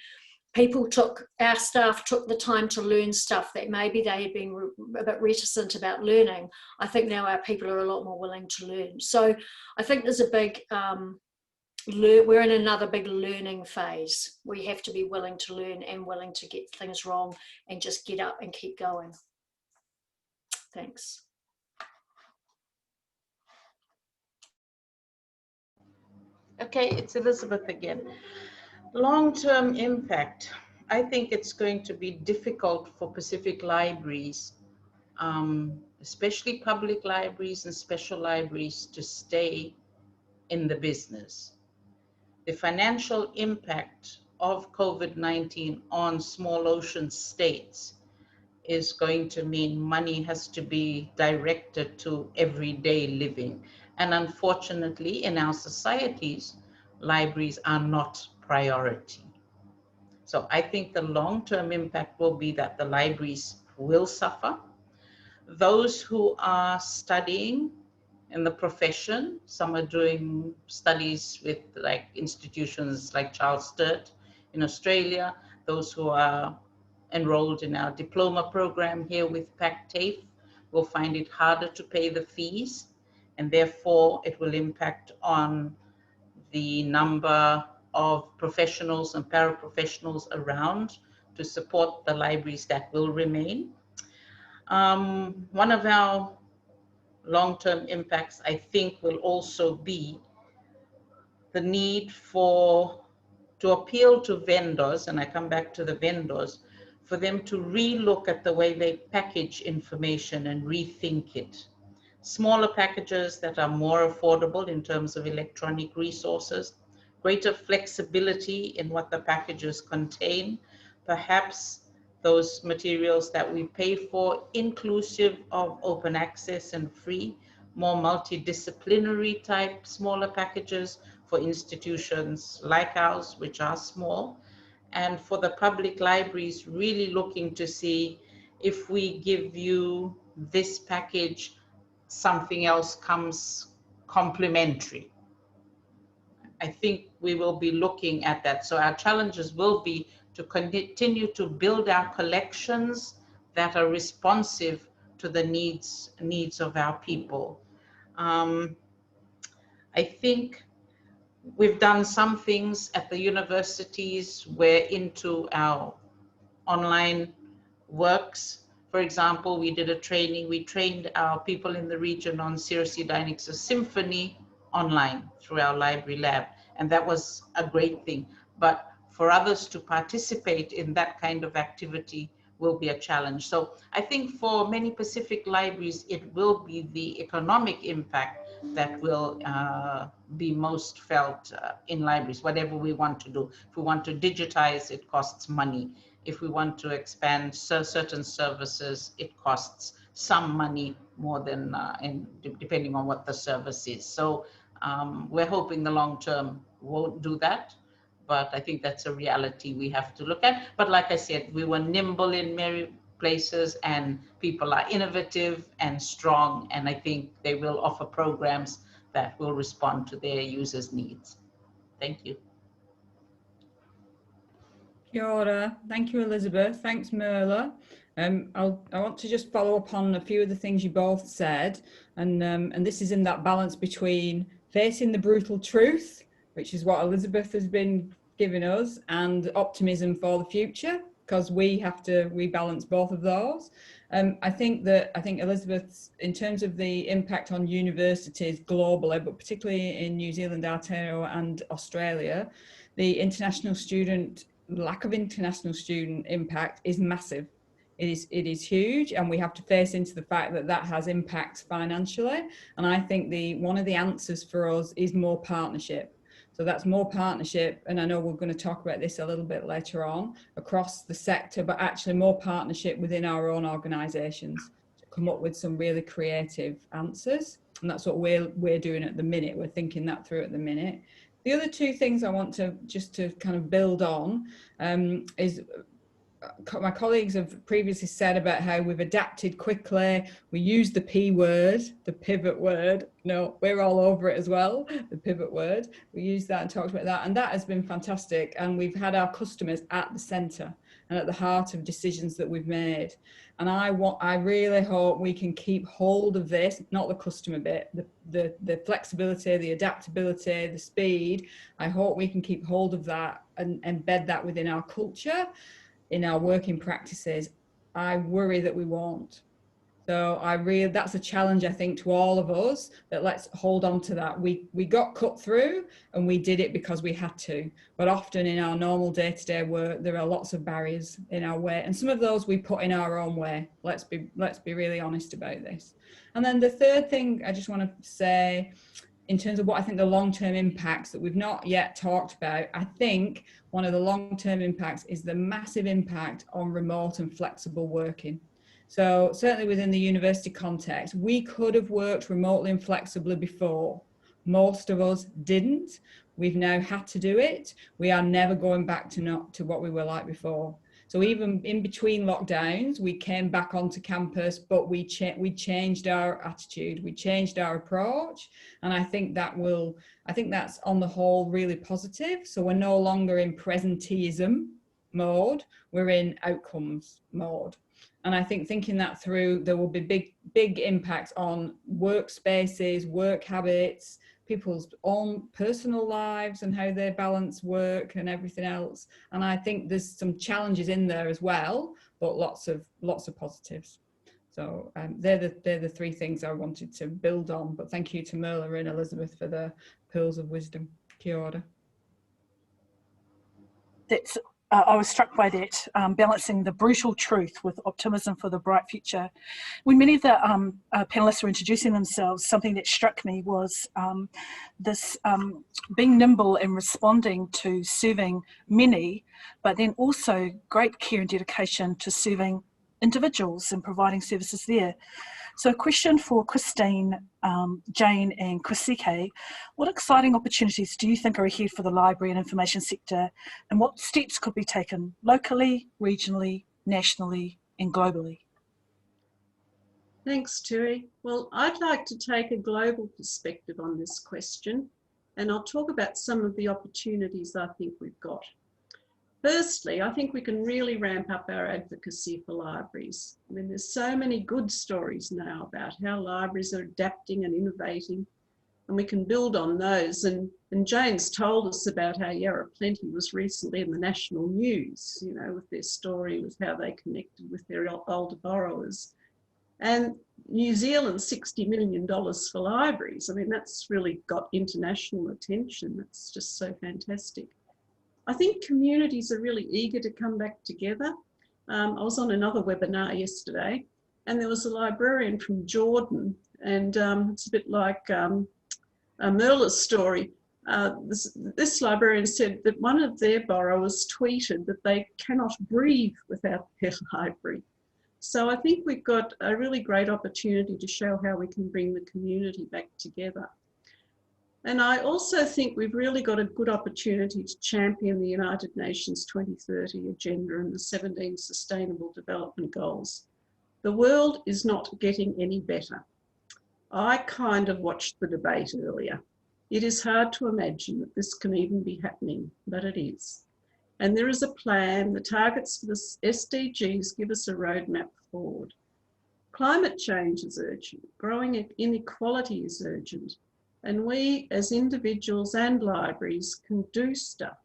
our staff took the time to learn stuff that maybe they had been a bit reticent about learning. I think now our people are a lot more willing to learn. So I think there's a big, we're in another big learning phase. We have to be willing to learn and willing to get things wrong and just get up and keep going. Thanks. Okay, it's Elizabeth again. Long-term impact. I think it's going to be difficult for Pacific libraries, especially public libraries and special libraries, to stay in the business. The financial impact of COVID-19 on small ocean states is going to mean money has to be directed to everyday living. And unfortunately, in our societies, libraries are not priority. So I think the long-term impact will be that the libraries will suffer. Those who are studying in the profession, some are doing studies with like institutions like Charles Sturt in Australia, those who are enrolled in our diploma program here with PACTAFE will find it harder to pay the fees, and therefore it will impact on the number of professionals and paraprofessionals around to support the libraries that will remain. One of our long-term impacts, I think, will also be the need to appeal to vendors, and I come back to the vendors, for them to relook at the way they package information and rethink it. Smaller packages that are more affordable in terms of electronic resources, greater flexibility in what the packages contain, perhaps those materials that we pay for inclusive of open access and free, more multidisciplinary type smaller packages for institutions like ours, which are small, and for the public libraries really looking to see if we give you this package, something else comes complementary. I think we will be looking at that. So our challenges will be to continue to build our collections that are responsive to the needs of our people. I think we've done some things at the universities where into our online works. For example, we did a training, we trained our people in the region on Circe Dynix's symphony online through our library lab, and that was a great thing. But for others to participate in that kind of activity will be a challenge. So I think for many Pacific libraries, it will be the economic impact that will be most felt in libraries, whatever we want to do. If we want to digitize, it costs money. If we want to expand certain services, it costs some money more than, depending on what the service is. So we're hoping the long term won't do that, but I think that's a reality we have to look at. But like I said, we were nimble in places, and people are innovative and strong, and I think they will offer programs that will respond to their users' needs. Thank you. Kia ora. Thank you, Elizabeth. Thanks, Merla. I want to just follow up on a few of the things you both said, and this is in that balance between facing the brutal truth, which is what Elizabeth has been giving us, and optimism for the future, because we balance both of those. I think Elizabeth's, in terms of the impact on universities globally, but particularly in New Zealand, Aotearoa and Australia, the lack of international student impact is massive. It is huge, and we have to face into the fact that that has impacts financially. And I think one of the answers for us is more partnership. So that's more partnership, and I know we're going to talk about this a little bit later on, across the sector, but actually more partnership within our own organisations to come up with some really creative answers. And that's what we're doing at the minute. We're thinking that through at the minute. The other two things I want to kind of build on is my colleagues have previously said about how we've adapted quickly. We use the P word, the pivot word. No, we're all over it as well, the pivot word. We use that and talked about that, and that has been fantastic. And we've had our customers at the centre and at the heart of decisions that we've made. And I really hope we can keep hold of this, not the customer bit, the flexibility, the adaptability, the speed. I hope we can keep hold of that and embed that within our culture, in our working practices. I worry that we won't. So that's a challenge, I think, to all of us, that let's hold on to that. We got cut through and we did it because we had to. But often in our normal day-to-day work, there are lots of barriers in our way. And some of those we put in our own way. Let's be really honest about this. And then the third thing I just want to say, in terms of what I think the long-term impacts that we've not yet talked about, I think one of the long-term impacts is the massive impact on remote and flexible working. So certainly within the university context, we could have worked remotely and flexibly before. Most of us didn't. We've now had to do it. We are never going back to what we were like before. So even in between lockdowns, we came back onto campus, but we changed our attitude, we changed our approach. And I think that's on the whole really positive. So we're no longer in presenteeism mode, we're in outcomes mode. And I think thinking that through, there will be big impacts on workspaces, work habits, people's own personal lives and how they balance work and everything else. And I think there's some challenges in there as well, but lots of positives. So they're the three things I wanted to build on. But thank you to Merla and Elizabeth for the pearls of wisdom. Kia ora. I was struck by that, balancing the brutal truth with optimism for the bright future. When many of the panellists were introducing themselves, something that struck me was this being nimble and responding to serving many, but then also great care and dedication to serving individuals and providing services there. So a question for Christine, Jane and Kōrero. What exciting opportunities do you think are ahead for the library and information sector, and what steps could be taken locally, regionally, nationally and globally? Thanks, Terry. Well, I'd like to take a global perspective on this question, and I'll talk about some of the opportunities I think we've got. Firstly, I think we can really ramp up our advocacy for libraries. I mean, there's so many good stories now about how libraries are adapting and innovating, and we can build on those. And Jane's told us about how Yarra Plenty was recently in the national news, you know, with their story, with how they connected with their older borrowers. And New Zealand's $60 million for libraries. I mean, that's really got international attention. That's just so fantastic. I think communities are really eager to come back together. I was on another webinar yesterday, and there was a librarian from Jordan, and it's a bit like Merla's story. This librarian said that one of their borrowers tweeted that they cannot breathe without their library. So I think we've got a really great opportunity to show how we can bring the community back together. And I also think we've really got a good opportunity to champion the United Nations 2030 Agenda and the 17 Sustainable Development Goals. The world is not getting any better. I kind of watched the debate earlier. It is hard to imagine that this can even be happening, but it is. And there is a plan. The targets for the SDGs give us a roadmap forward. Climate change is urgent. Growing inequality is urgent. And we as individuals and libraries can do stuff.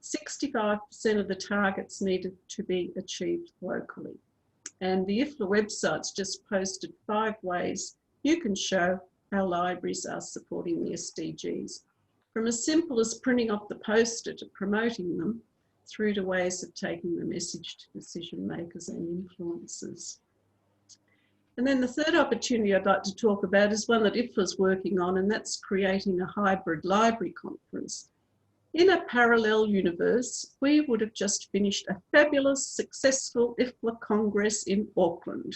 65% of the targets needed to be achieved locally. And the IFLA website's just posted 5 ways you can show how libraries are supporting the SDGs. From as simple as printing off the poster to promoting them, through to ways of taking the message to decision makers and influencers. And then the third opportunity I'd like to talk about is one that IFLA's working on, and that's creating a hybrid library conference. In a parallel universe, we would have just finished a fabulous, successful IFLA Congress in Auckland,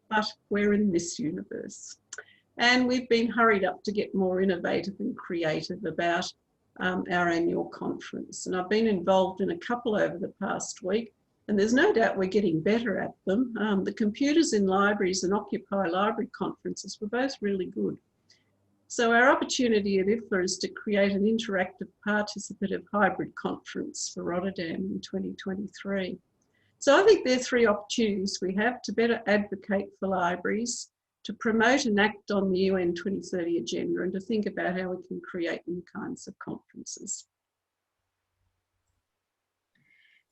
but we're in this universe. And we've been hurried up to get more innovative and creative about our annual conference. And I've been involved in a couple over the past week, and there's no doubt we're getting better at them. The computers in libraries and Occupy Library conferences were both really good. So our opportunity at IFLA is to create an interactive participative hybrid conference for Rotterdam in 2023. So I think there are 3 opportunities we have to better advocate for libraries, to promote and act on the UN 2030 agenda, and to think about how we can create new kinds of conferences.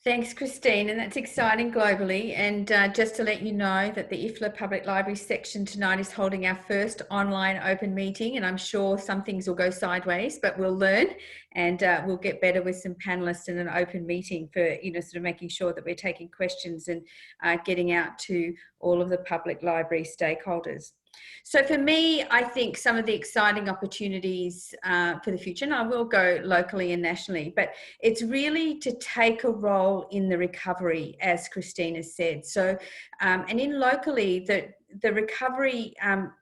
Thanks, Christine, and that's exciting globally. And just to let you know that the IFLA Public Library section tonight is holding our first online open meeting, and I'm sure some things will go sideways, but we'll learn, and we'll get better with some panelists in an open meeting for, sort of making sure that we're taking questions and getting out to all of the public library stakeholders. So for me, I think some of the exciting opportunities for the future, and I will go locally and nationally, but it's really to take a role in the recovery, as Christine has said. So, and in locally, the recovery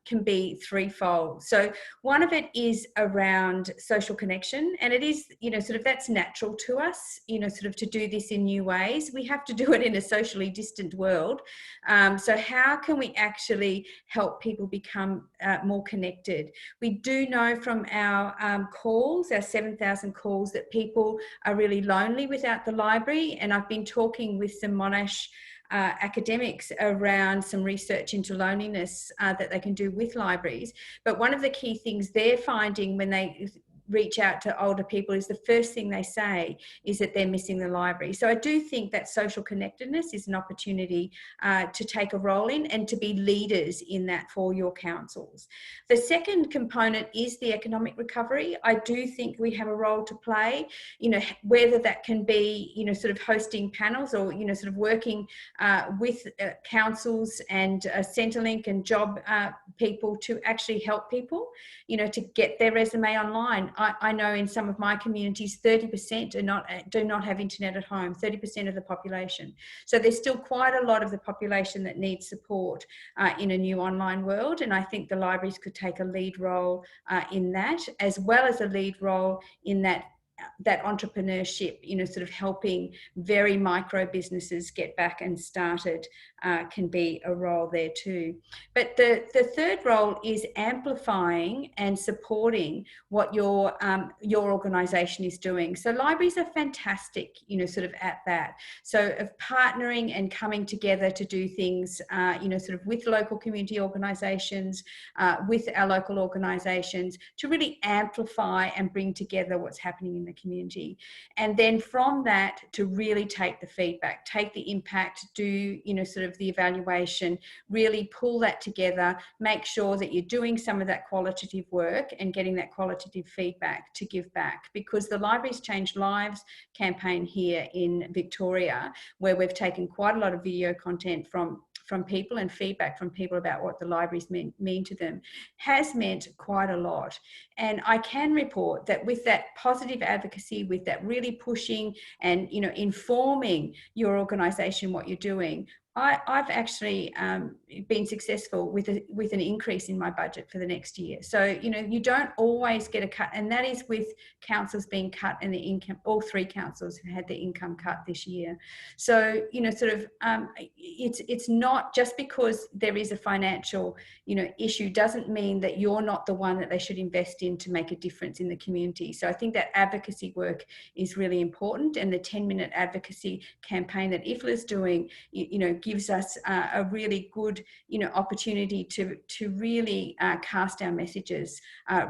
can be threefold. So one of it is around social connection, and it is, sort of that's natural to us, sort of to do this in new ways. We have to do it in a socially distant world. So how can we actually help people become more connected? We do know from our calls, our 7,000 calls, that people are really lonely without the library. And I've been talking with some Monash academics around some research into loneliness that they can do with libraries. But one of the key things they're finding when they reach out to older people is the first thing they say is that they're missing the library. So I do think that social connectedness is an opportunity to take a role in and to be leaders in that for your councils. The second component is the economic recovery. I do think we have a role to play, whether that can be, sort of hosting panels or, sort of working with councils and Centrelink and job people to actually help people, to get their resume online. I know in some of my communities, 30% do not have internet at home, 30% of the population. So there's still quite a lot of the population that needs support in a new online world. And I think the libraries could take a lead role in that, as well as a lead role in that entrepreneurship, sort of helping very micro businesses get back and started can be a role there too. But the third role is amplifying and supporting what your organisation is doing. So libraries are fantastic, sort of at that. So of partnering and coming together to do things, sort of with local community organisations, with our local organisations, to really amplify and bring together what's happening in the community. And then from that, to really take the feedback, take the impact, do, sort of the evaluation, really pull that together, make sure that you're doing some of that qualitative work and getting that qualitative feedback to give back. Because the Libraries Change Lives campaign here in Victoria, where we've taken quite a lot of video content from people and feedback from people about what the libraries mean to them, has meant quite a lot. And I can report that with that positive advocacy, with that really pushing and informing your organisation what you're doing, I've actually been successful with an increase in my budget for the next year. So, you know, you don't always get a cut, and that is with councils being cut and the income, all 3 councils have had their income cut this year. So, you know, sort of, it's not just because there is a financial, you know, issue doesn't mean that you're not the one that they should invest in to make a difference in the community. So I think that advocacy work is really important, and the 10-minute advocacy campaign that IFLA is doing, you know, gives us a really good, you know, opportunity to really cast our messages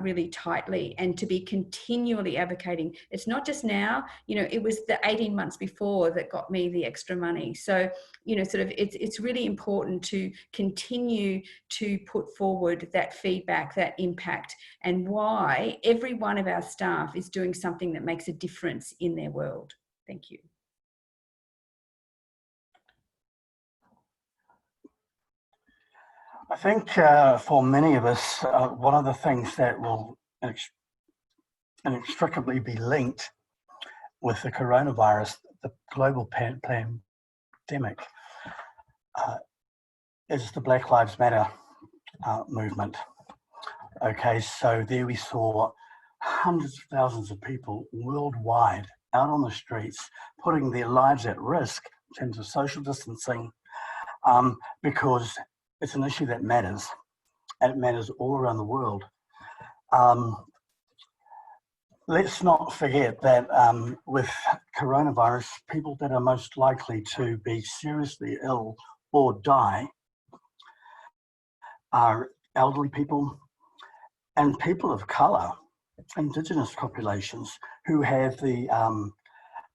really tightly and to be continually advocating. It's not just now, you know, it was the 18 months before that got me the extra money. So, you know, sort of it's really important to continue to put forward that feedback, that impact, and why every one of our staff is doing something that makes a difference in their world. Thank you. I think for many of us, one of the things that will inextricably be linked with the coronavirus, the global pandemic, is the Black Lives Matter movement. Okay, so there we saw hundreds of thousands of people worldwide out on the streets, putting their lives at risk in terms of social distancing, because it's an issue that matters, and it matters all around the world. Let's not forget that with coronavirus, people that are most likely to be seriously ill or die are elderly people and people of colour, Indigenous populations who have the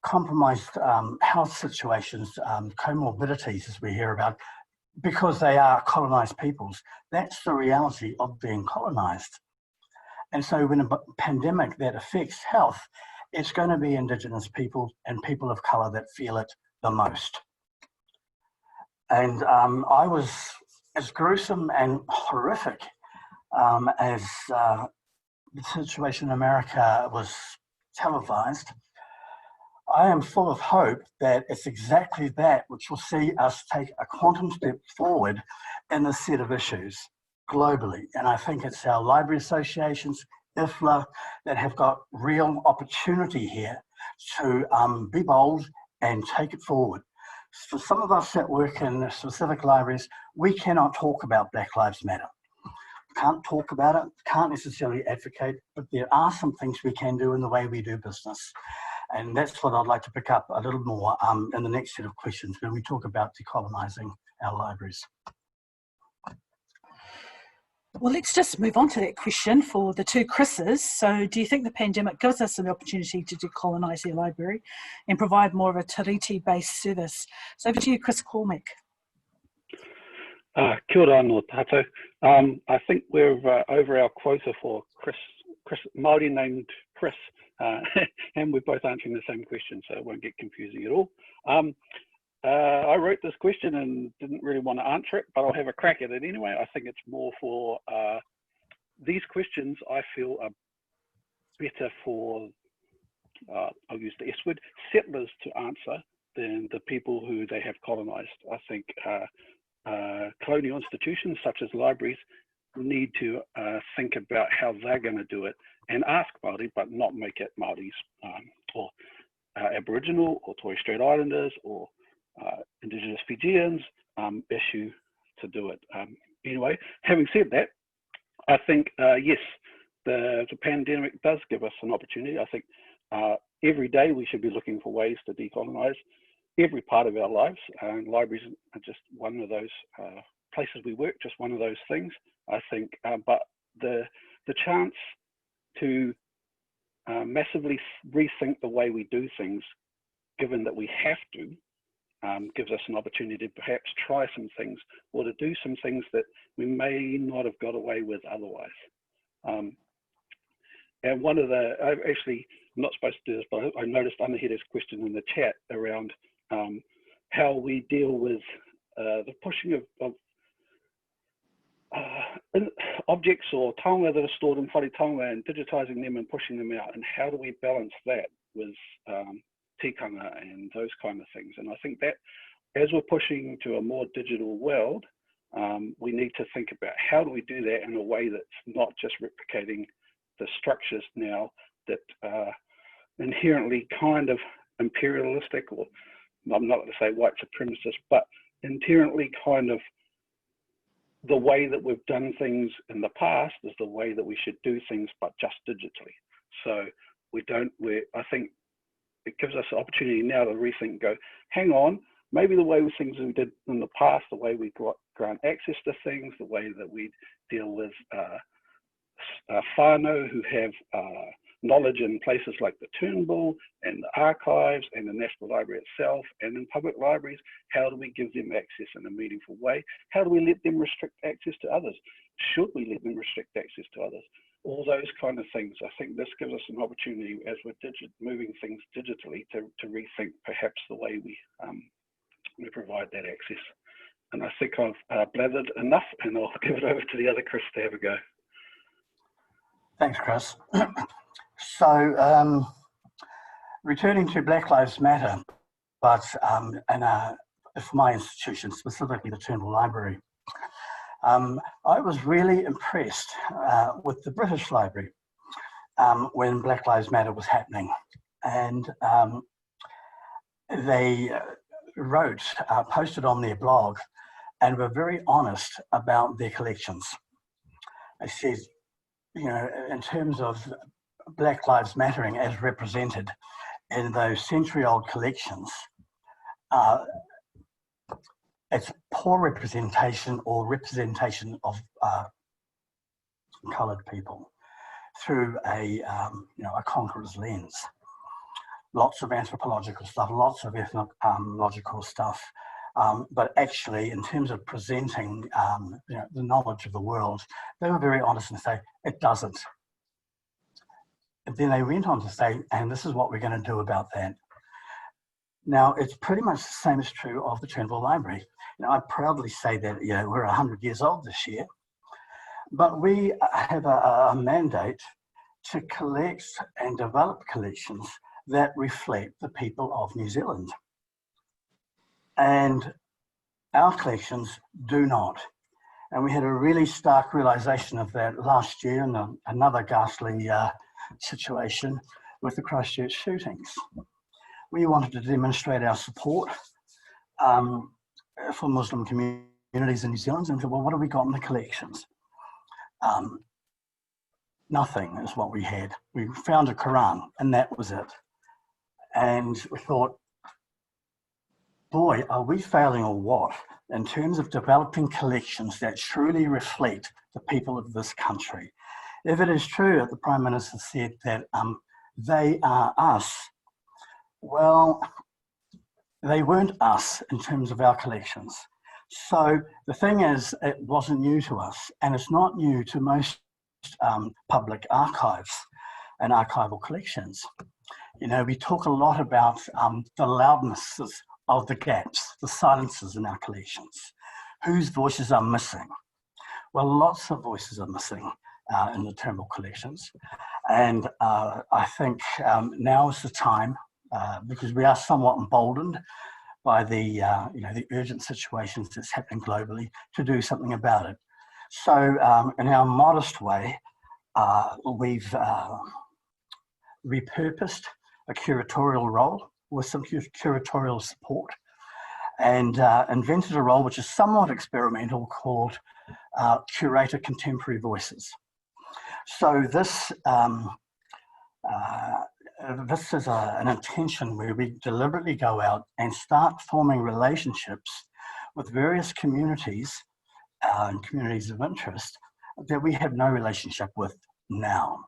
compromised health situations, comorbidities as we hear about, because they are colonised peoples. That's the reality of being colonised. And so when a pandemic that affects health, it's going to be Indigenous people and people of colour that feel it the most. And I was, as gruesome and horrific as the situation in America was televised, I am full of hope that it's exactly that which will see us take a quantum step forward in this set of issues globally. And I think it's our library associations, IFLA, that have got real opportunity here to be bold and take it forward. For some of us that work in specific libraries, we cannot talk about Black Lives Matter. Can't talk about it, can't necessarily advocate, but there are some things we can do in the way we do business. And that's what I'd like to pick up a little more in the next set of questions when we talk about decolonising our libraries. Well, let's just move on to that question for the 2 Chris's. So do you think the pandemic gives us an opportunity to decolonise the library and provide more of a tiriti-based service? So over to you, Chris Cormack. Kia ora no tātou. I think we're over our quota for Chris Māori named Chris, and we're both answering the same question, so it won't get confusing at all. I wrote this question and didn't really want to answer it, but I'll have a crack at it anyway. I think it's more for these questions I feel are better for, I'll use the S word, settlers to answer than the people who they have colonised. I think colonial institutions such as libraries need to think about how they're going to do it and ask Māori, but not make it Māoris or Aboriginal or Torres Strait Islanders or Indigenous Fijians issue to do it. Anyway, having said that, I think, yes, the pandemic does give us an opportunity. I think every day we should be looking for ways to decolonise every part of our lives, and libraries are just one of those places we work, just one of those things, I think. But the chance to massively rethink the way we do things, given that we have to, gives us an opportunity to perhaps try some things or to do some things that we may not have got away with otherwise. And one of the, I'm not supposed to do this, but I noticed Anahira's question in the chat around how we deal with the pushing of objects or taonga that are stored in whare and digitising them and pushing them out, and how do we balance that with tikanga and those kind of things. And I think that as we're pushing to a more digital world, we need to think about how do we do that in a way that's not just replicating the structures now that are inherently kind of imperialistic, or I'm not going to say white supremacist, but inherently kind of the way that we've done things in the past is the way that we should do things, but just digitally. So I think it gives us the opportunity now to rethink, go, hang on, maybe the way things we did in the past, the way we grant access to things, the way that we deal with whānau who have knowledge in places like the Turnbull and the archives and the National Library itself and in public libraries, how do we give them access in a meaningful way? How do we let them restrict access to others? Should we let them restrict access to others? All those kind of things. I think this gives us an opportunity as we're moving things digitally to rethink perhaps the way we provide that access. And I think I've blathered enough, and I'll give it over to the other Chris to have a go. Thanks, Chris. So, returning to Black Lives Matter, but for my institution, specifically the Turnbull Library, I was really impressed with the British Library when Black Lives Matter was happening. And they posted on their blog, and were very honest about their collections. They said, you know, in terms of Black Lives Mattering as represented in those century-old collections, it's poor representation or representation of coloured people through a conqueror's lens. Lots of anthropological stuff, lots of ethnological stuff, but actually, in terms of presenting the knowledge of the world, they were very honest and say, it doesn't. And then they went on to say, and this is what we're going to do about that. Now, it's pretty much the same is true of the Turnbull Library. You know, I proudly say that, you know, we're 100 years old this year, but we have a mandate to collect and develop collections that reflect the people of New Zealand. And our collections do not. And we had a really stark realization of that last year in another ghastly situation with the Christchurch shootings. We wanted to demonstrate our support for Muslim communities in New Zealand, and said, well, what have we got in the collections? Nothing is what we had. We found a Quran, and that was it. And we thought, boy, are we failing or what in terms of developing collections that truly reflect the people of this country? If it is true that the Prime Minister said that they are us, well, they weren't us in terms of our collections. So the thing is, it wasn't new to us, and it's not new to most public archives and archival collections. You know, we talk a lot about the loudnesses of the gaps, the silences in our collections. Whose voices are missing? Well, lots of voices are missing in the Turnbull collections. And I think now is the time, because we are somewhat emboldened by the urgent situations that's happening globally, to do something about it. So in our modest way, we've repurposed a curatorial role with some curatorial support, and invented a role which is somewhat experimental called Curator Contemporary Voices. So this is an intention where we deliberately go out and start forming relationships with various communities and communities of interest that we have no relationship with now.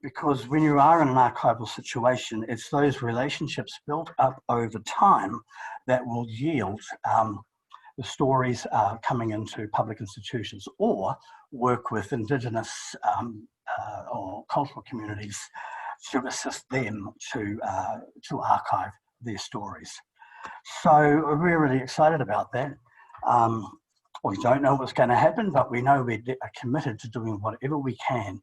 Because when you are in an archival situation, it's those relationships built up over time that will yield the stories coming into public institutions, or work with Indigenous or cultural communities to assist them to archive their stories. So we're really excited about that. We don't know what's going to happen, but we know we are committed to doing whatever we can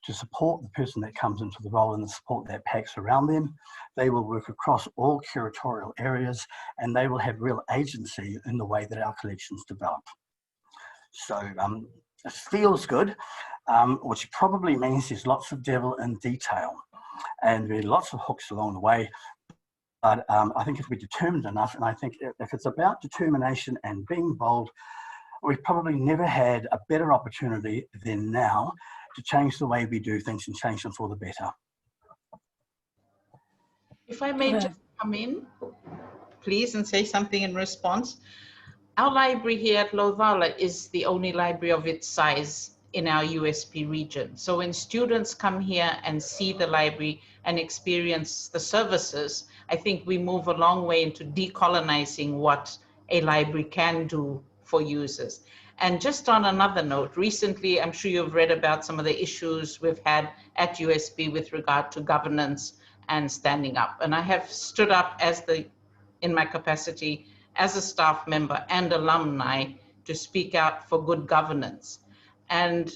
to support the person that comes into the role and the support that packs around them. They will work across all curatorial areas, and they will have real agency in the way that our collections develop. So it feels good, which probably means there's lots of devil in detail, and there are lots of hooks along the way. But I think if we're determined enough, and I think if it's about determination and being bold, we've probably never had a better opportunity than now to change the way we do things and change them for the better. If I may just come in, please, and say something in response. Our library here at Lovala is the only library of its size in our USP region. So when students come here and see the library and experience the services, I think we move a long way into decolonizing what a library can do for users. And just on another note, recently, I'm sure you've read about some of the issues we've had at USB with regard to governance and standing up. And I have stood up in my capacity as a staff member and alumni to speak out for good governance. And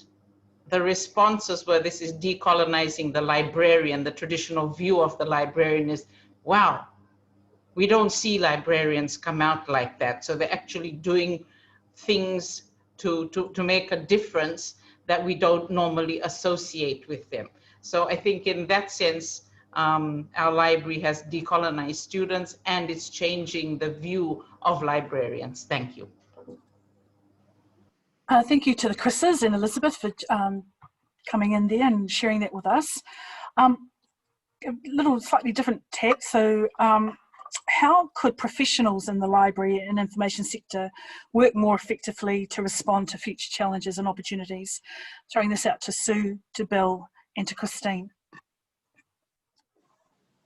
the responses were, this is decolonizing the librarian. The traditional view of the librarian is, wow, we don't see librarians come out like that. So they're actually doing things to make a difference that we don't normally associate with them. So I think in that sense, our library has decolonized students, and it's changing the view of librarians. Thank you. Thank you to the Chris's and Elizabeth for coming in there and sharing that with us. A little slightly different tack. So how could professionals in the library and information sector work more effectively to respond to future challenges and opportunities? Throwing this out to Sue, to Bill, and to Christine.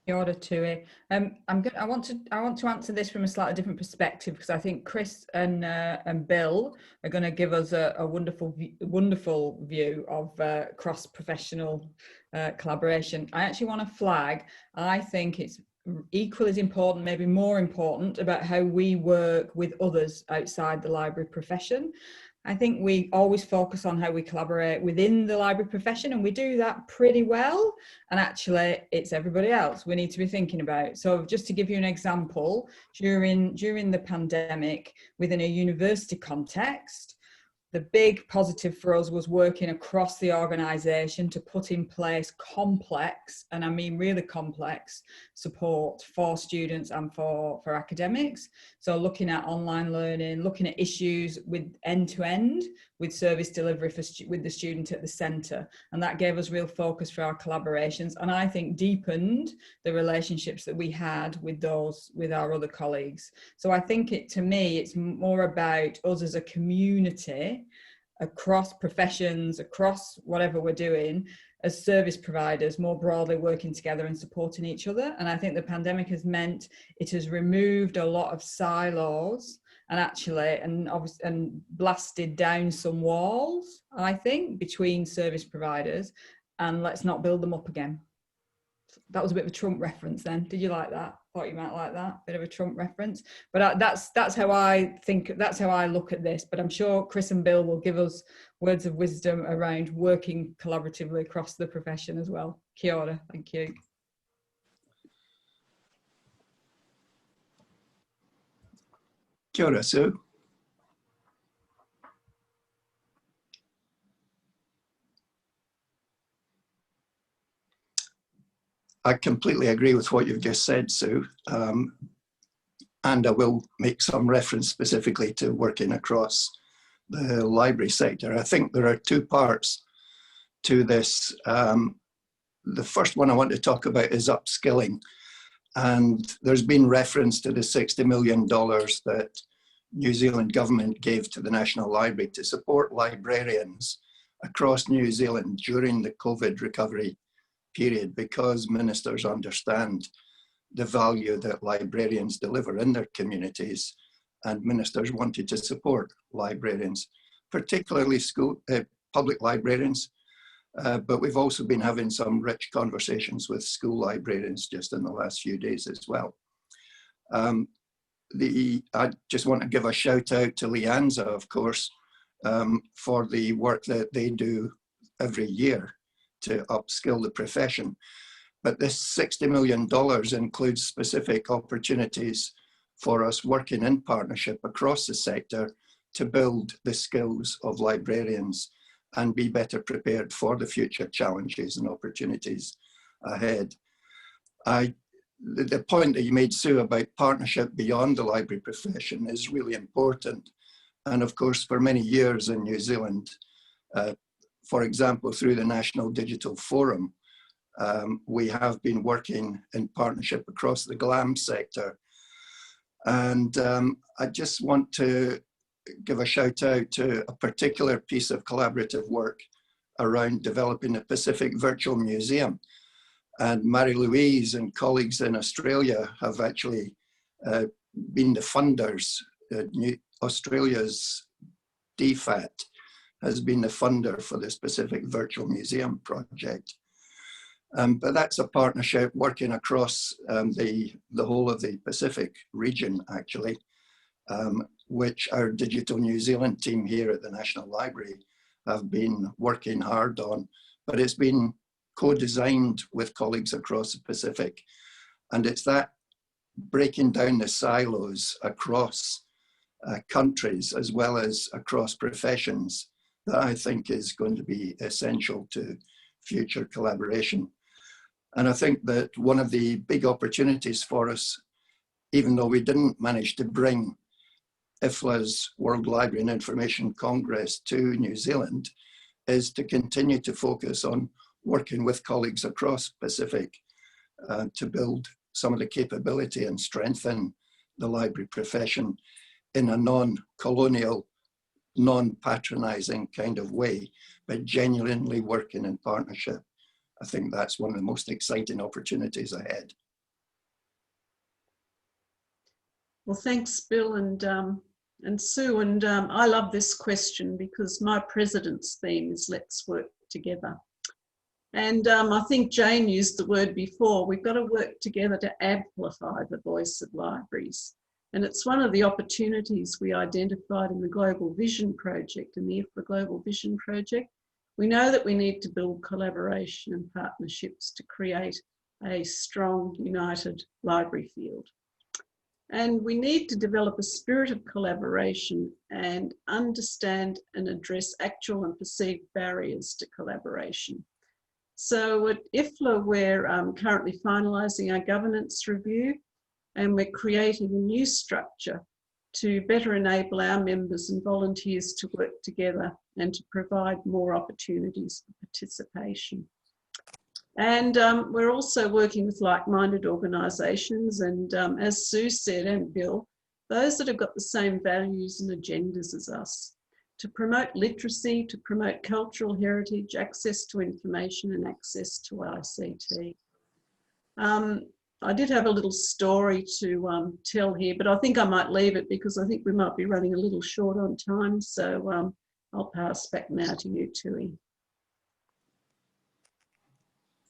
In order to I want to answer this from a slightly different perspective, because I think Chris and Bill are going to give us a wonderful view of cross-professional collaboration. I actually want to flag, I think it's equally as important, maybe more important, about how we work with others outside the library profession. I think we always focus on how we collaborate within the library profession, and we do that pretty well. And actually, it's everybody else we need to be thinking about. So just to give you an example, during the pandemic, within a university context, the big positive for us was working across the organisation to put in place complex, and I mean really complex, support for students and for academics. So looking at online learning, looking at issues with end-to-end, with service delivery with the student at the centre. And that gave us real focus for our collaborations, and I think deepened the relationships that we had with our other colleagues. So I think to me, it's more about us as a community, across professions, across whatever we're doing, as service providers, more broadly working together and supporting each other. And I think the pandemic has meant it has removed a lot of silos and actually, and blasted down some walls, I think, between service providers, and let's not build them up again. That was a bit of a Trump reference then. Did you like that? Thought you might like that, bit of a Trump reference. But that's how I think, that's how I look at this. But I'm sure Chris and Bill will give us words of wisdom around working collaboratively across the profession as well. Kia ora, thank you. Kia ora, Sue. I completely agree with what you've just said, Sue. And I will make some reference specifically to working across the library sector. I think there are two parts to this. The first one I want to talk about is upskilling. And there's been reference to the $60 million that New Zealand government gave to the National Library to support librarians across New Zealand during the COVID recovery period, because ministers understand the value that librarians deliver in their communities, and ministers wanted to support librarians, particularly public librarians, but we've also been having some rich conversations with school librarians just in the last few days as well. I just want to give a shout out to LIANZA, of course, for the work that they do every year to upskill the profession. But this $60 million includes specific opportunities for us working in partnership across the sector to build the skills of librarians and be better prepared for the future challenges and opportunities ahead. The point that you made, Sue, about partnership beyond the library profession is really important. And of course, for many years in New Zealand, for example, through the National Digital Forum, we have been working in partnership across the GLAM sector. And I just want to give a shout out to a particular piece of collaborative work around developing a Pacific Virtual Museum. And Marie-Louise and colleagues in Australia have actually been the funders. Australia's DFAT has been the funder for this Pacific Virtual Museum project. But that's a partnership working across the whole of the Pacific region, actually, which our Digital New Zealand team here at the National Library have been working hard on. But it's been co-designed with colleagues across the Pacific. And it's that breaking down the silos across countries as well as across professions that I think is going to be essential to future collaboration. And I think that one of the big opportunities for us, even though we didn't manage to bring IFLA's World Library and Information Congress to New Zealand, is to continue to focus on working with colleagues across Pacific to build some of the capability and strengthen the library profession in a non-colonial, non-patronizing kind of way, but genuinely working in partnership. I think that's one of the most exciting opportunities ahead. Well, thanks, Bill and Sue. And I love this question because my president's theme is let's work together. And I think Jane used the word before, we've got to work together to amplify the voice of libraries. And it's one of the opportunities we identified in the Global Vision Project, in the IFLA Global Vision Project. We know that we need to build collaboration and partnerships to create a strong, united library field. And we need to develop a spirit of collaboration and understand and address actual and perceived barriers to collaboration. So at IFLA, we're currently finalising our governance review, and we're creating a new structure to better enable our members and volunteers to work together and to provide more opportunities for participation. And we're also working with like-minded organisations, and as Sue said, and Bill, those that have got the same values and agendas as us, to promote literacy, to promote cultural heritage, access to information and access to ICT. I did have a little story to tell here, but I think I might leave it because I think we might be running a little short on time. So I'll pass back now to you, Tui.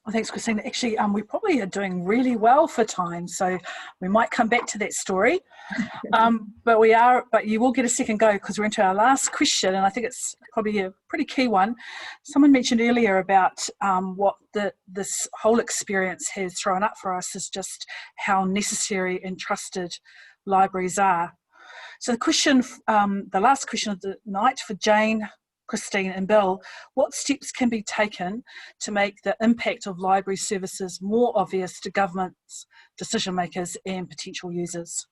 Well, thanks, Christine. Actually, we probably are doing really well for time, so we might come back to that story. But you will get a second go because we're into our last question, and I think it's probably a pretty key one. Someone mentioned earlier about what this whole experience has thrown up for us is just how necessary and trusted libraries are. So the question, the last question of the night for Jane, Christine and Bill, what steps can be taken to make the impact of library services more obvious to governments, decision makers and potential users?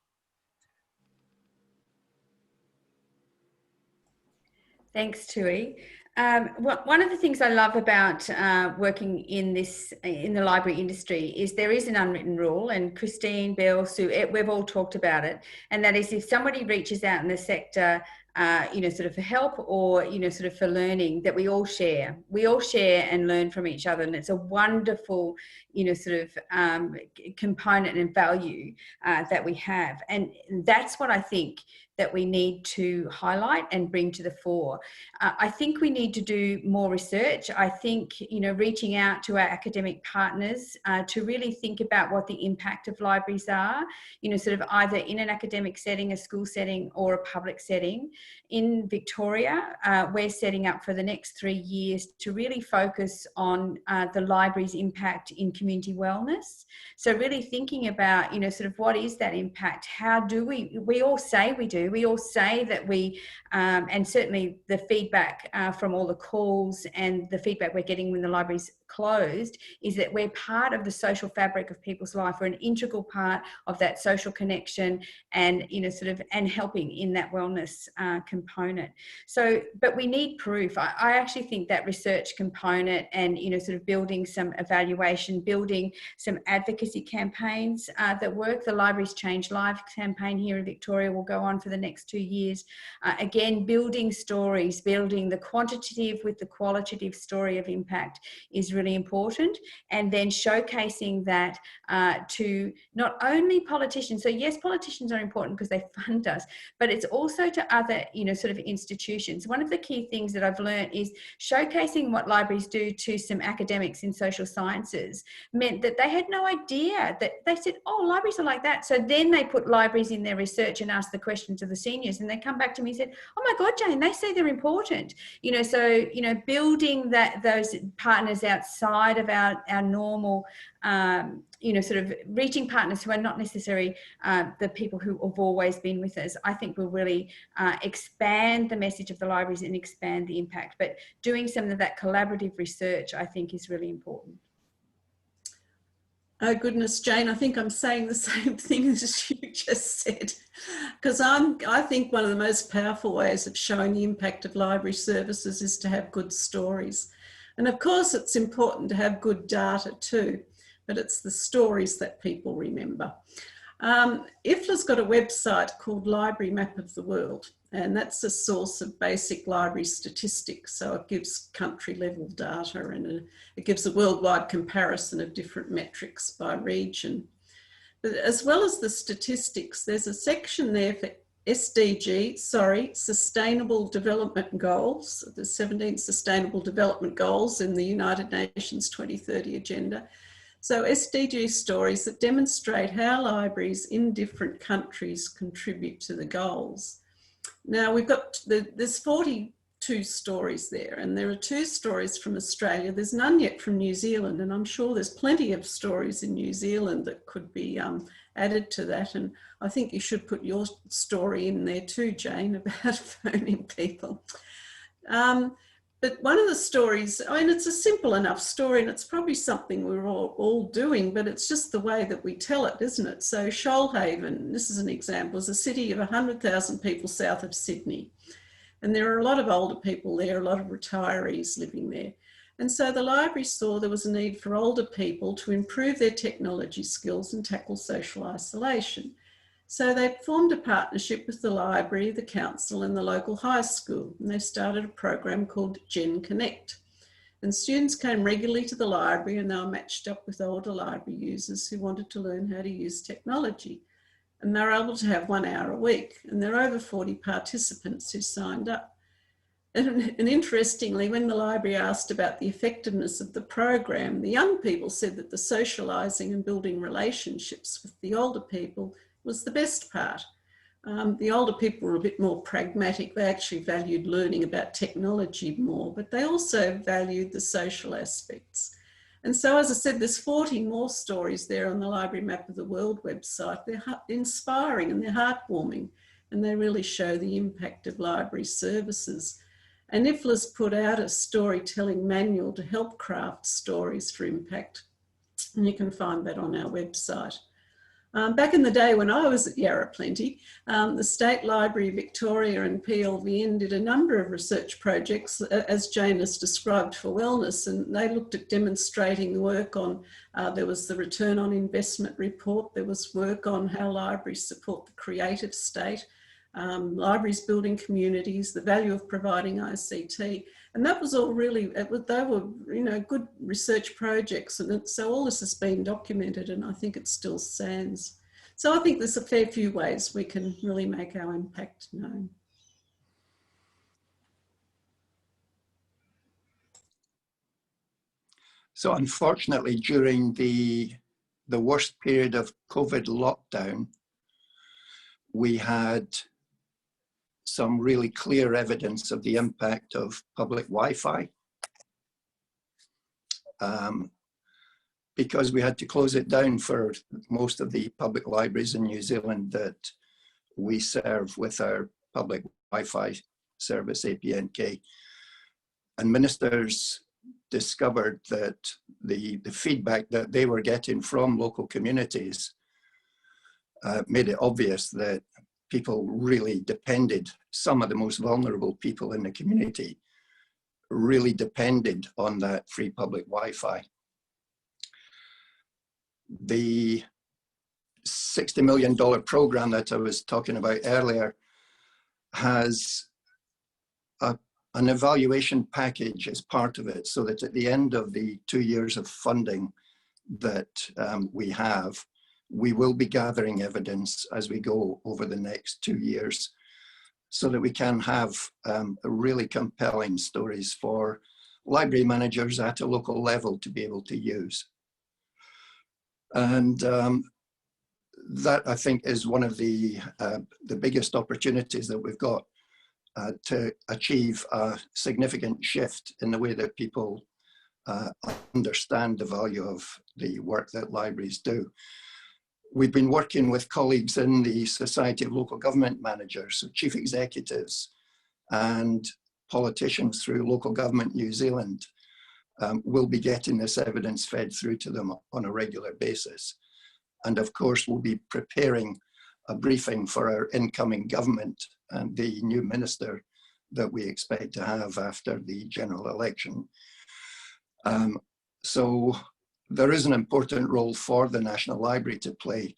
Thanks, Tui. One of the things I love about working in the library industry is there is an unwritten rule, and Christine, Bill, Sue, we've all talked about it, and that is if somebody reaches out in the sector sort of for help or, sort of for learning, that we all share and learn from each other. And it's a wonderful, sort of component and value that we have. And that's what I think that we need to highlight and bring to the fore. I think we need to do more research. I think, you know, reaching out to our academic partners to really think about what the impact of libraries are, you know, sort of either in an academic setting, a school setting, or a public setting. In Victoria, we're setting up for the next 3 years to really focus on the library's impact in community wellness. So really thinking about, you know, sort of what is that impact? How do we all say we do. We all say that we, and certainly the feedback from all the calls and the feedback we're getting when the library's closed is that we're part of the social fabric of people's life. We're an integral part of that social connection and, you know, sort of, and helping in that wellness component. So, but we need proof. I actually think that research component and, you know, sort of building some evaluation, building some advocacy campaigns that work. The Libraries Change Lives campaign here in Victoria will go on for the next 2 years. Again, building stories, building the quantitative with the qualitative story of impact is really important, and then showcasing that to not only politicians. So yes, politicians are important because they fund us, but it's also to other, you know, sort of institutions. One of the key things that I've learned is showcasing what libraries do to some academics in social sciences meant that they had no idea, that they said, oh, libraries are like that. So then they put libraries in their research and asked the question to the seniors, and they come back to me and said, oh my God, Jane, they say they're important. You know, so, you know, building those partners outside of our normal, you know, sort of reaching partners who are not necessarily the people who have always been with us, I think will really expand the message of the libraries and expand the impact. But doing some of that collaborative research, I think, is really important. Oh goodness, Jane, I think I'm saying the same thing as you just said, because I think one of the most powerful ways of showing the impact of library services is to have good stories. And of course, it's important to have good data too, but it's the stories that people remember. IFLA's got a website called Library Map of the World, and that's a source of basic library statistics. So it gives country level data, and it gives a worldwide comparison of different metrics by region. But as well as the statistics, there's a section there for Sustainable Development Goals, the 17 Sustainable Development Goals in the United Nations 2030 Agenda. So SDG stories that demonstrate how libraries in different countries contribute to the goals. Now we've got, there's 42 stories there, and there are 2 stories from Australia. There's none yet from New Zealand, and I'm sure there's plenty of stories in New Zealand that could be added to that. And I think you should put your story in there too, Jane, about phoning people. But one of the stories, I mean, it's a simple enough story, and it's probably something we're all doing, but it's just the way that we tell it, isn't it? So Shoalhaven, this is an example, is a city of 100,000 people south of Sydney. And there are a lot of older people there, a lot of retirees living there. And so the library saw there was a need for older people to improve their technology skills and tackle social isolation. So they formed a partnership with the library, the council, and the local high school, and they started a program called Gen Connect. And students came regularly to the library, and they were matched up with older library users who wanted to learn how to use technology. And they were able to have 1 hour a week, and there are over 40 participants who signed up. And interestingly, when the library asked about the effectiveness of the program, the young people said that the socialising and building relationships with the older people was the best part. The older people were a bit more pragmatic. They actually valued learning about technology more, but they also valued the social aspects. And so, as I said, there's 40 more stories there on the Library Map of the World website. They're inspiring and they're heartwarming, and they really show the impact of library services. And IFLA's put out a storytelling manual to help craft stories for impact, and you can find that on our website. Back in the day when I was at Yarra Plenty, the State Library Victoria and PLVN did a number of research projects, as Jane has described, for wellness, and they looked at demonstrating the work on, there was the return on investment report, there was work on how libraries support the creative state, libraries building communities, the value of providing ICT. And that was all really, they were, you know, good research projects. And so all this has been documented, and I think it still stands. So I think there's a fair few ways we can really make our impact known. So unfortunately, during the worst period of COVID lockdown, we had some really clear evidence of the impact of public Wi-Fi. Because we had to close it down for most of the public libraries in New Zealand that we serve with our public Wi-Fi service, APNK. And ministers discovered that the feedback that they were getting from local communities made it obvious that people really depended, some of the most vulnerable people in the community really depended on that free public Wi-Fi. The $60 million program that I was talking about earlier has an evaluation package as part of it, so that at the end of the 2 years of funding that we have, we will be gathering evidence as we go over the next 2 years, so that we can have really compelling stories for library managers at a local level to be able to use. And that, I think, is one of the biggest opportunities that we've got to achieve a significant shift in the way that people understand the value of the work that libraries do. We've been working with colleagues in the Society of Local Government Managers, so chief executives and politicians through Local Government New Zealand will be getting this evidence fed through to them on a regular basis. And of course, we'll be preparing a briefing for our incoming government and the new minister that we expect to have after the general election. So there is an important role for the National Library to play.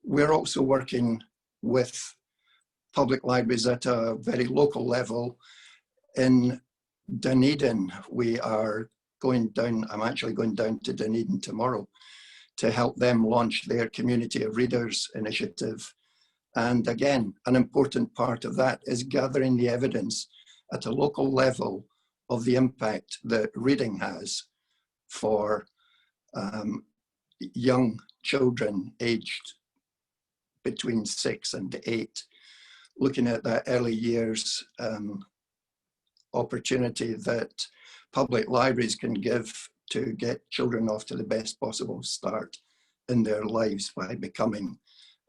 We're also working with public libraries at a very local level. In Dunedin, we are going down, I'm actually going down to Dunedin tomorrow to help them launch their Community of Readers initiative. And again, an important part of that is gathering the evidence at a local level of the impact that reading has for young children aged between 6 and 8, looking at that early years opportunity that public libraries can give to get children off to the best possible start in their lives by becoming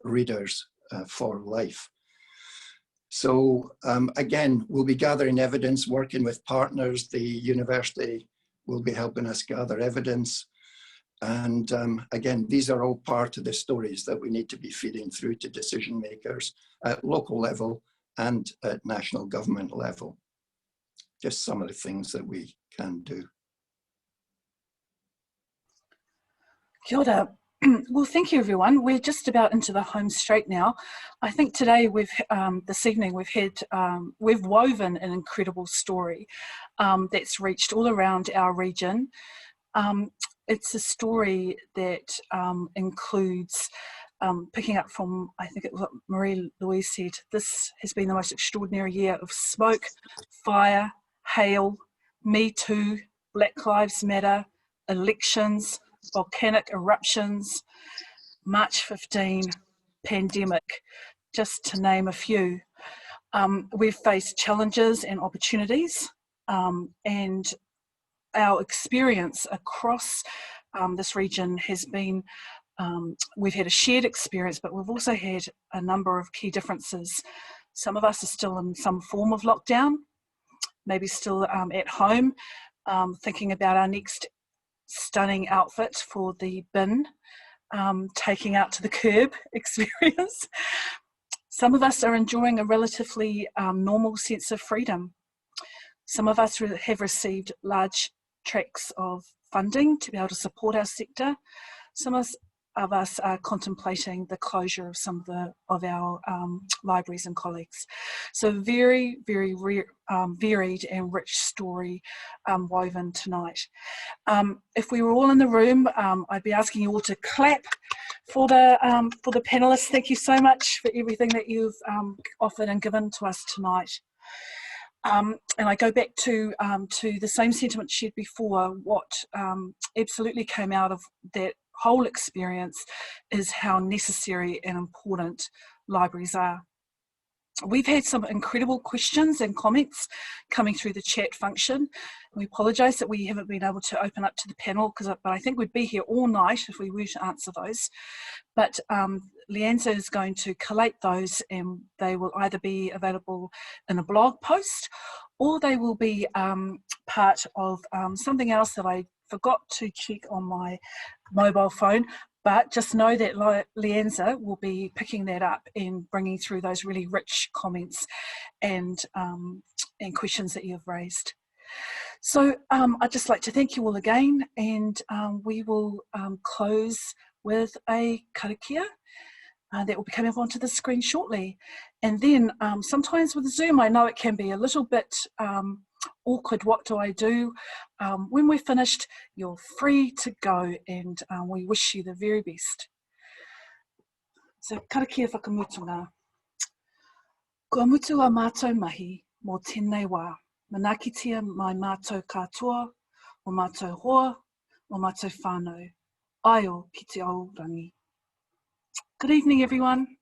readers for life. So again, we'll be gathering evidence, working with partners. The university will be helping us gather evidence. And again, these are all part of the stories that we need to be feeding through to decision makers at local level and at national government level. Just some of the things that we can do. Kia ora. Well, thank you, everyone. We're just about into the home straight now. I think today this evening we've woven an incredible story that's reached all around our region. It's a story that includes, picking up from, I think it was what Marie-Louise said, this has been the most extraordinary year of smoke, fire, hail, Me Too, Black Lives Matter, elections, volcanic eruptions, March 15, pandemic, just to name a few. We've faced challenges and opportunities, and our experience across this region has been, we've had a shared experience, but we've also had a number of key differences. Some of us are still in some form of lockdown, maybe still at home, thinking about our next stunning outfit for the bin, taking out to the curb experience. Some of us are enjoying a relatively normal sense of freedom. Some of us have received large tracts of funding to be able to support our sector. Some of us are contemplating the closure of some of our libraries and colleagues. So very, very varied and rich story woven tonight. If we were all in the room, I'd be asking you all to clap For the panelists, thank you so much for everything that you've offered and given to us tonight. And I go back to the same sentiment shared before. What absolutely came out of that whole experience is how necessary and important libraries are. We've had some incredible questions and comments coming through the chat function. We apologise that we haven't been able to open up to the panel, but I think we'd be here all night if we were to answer those. But LIANZA is going to collate those, and they will either be available in a blog post, or they will be part of something else that I forgot to check on my mobile phone. But just know that LIANZA will be picking that up and bringing through those really rich comments and questions that you've raised. So I'd just like to thank you all again, and we will close with a karakia that will be coming up onto the screen shortly. And then sometimes with Zoom, I know it can be a little bit awkward. What do I do? When we're finished, you're free to go, and we wish you the very best. So karakia whakamutunga. Kua mutu a mātou mahi mō tēnei wā. Manakitia mai mātou katoa, o mātou hoa, o mātou whānau. Aio ki te au rangi. Good evening, everyone.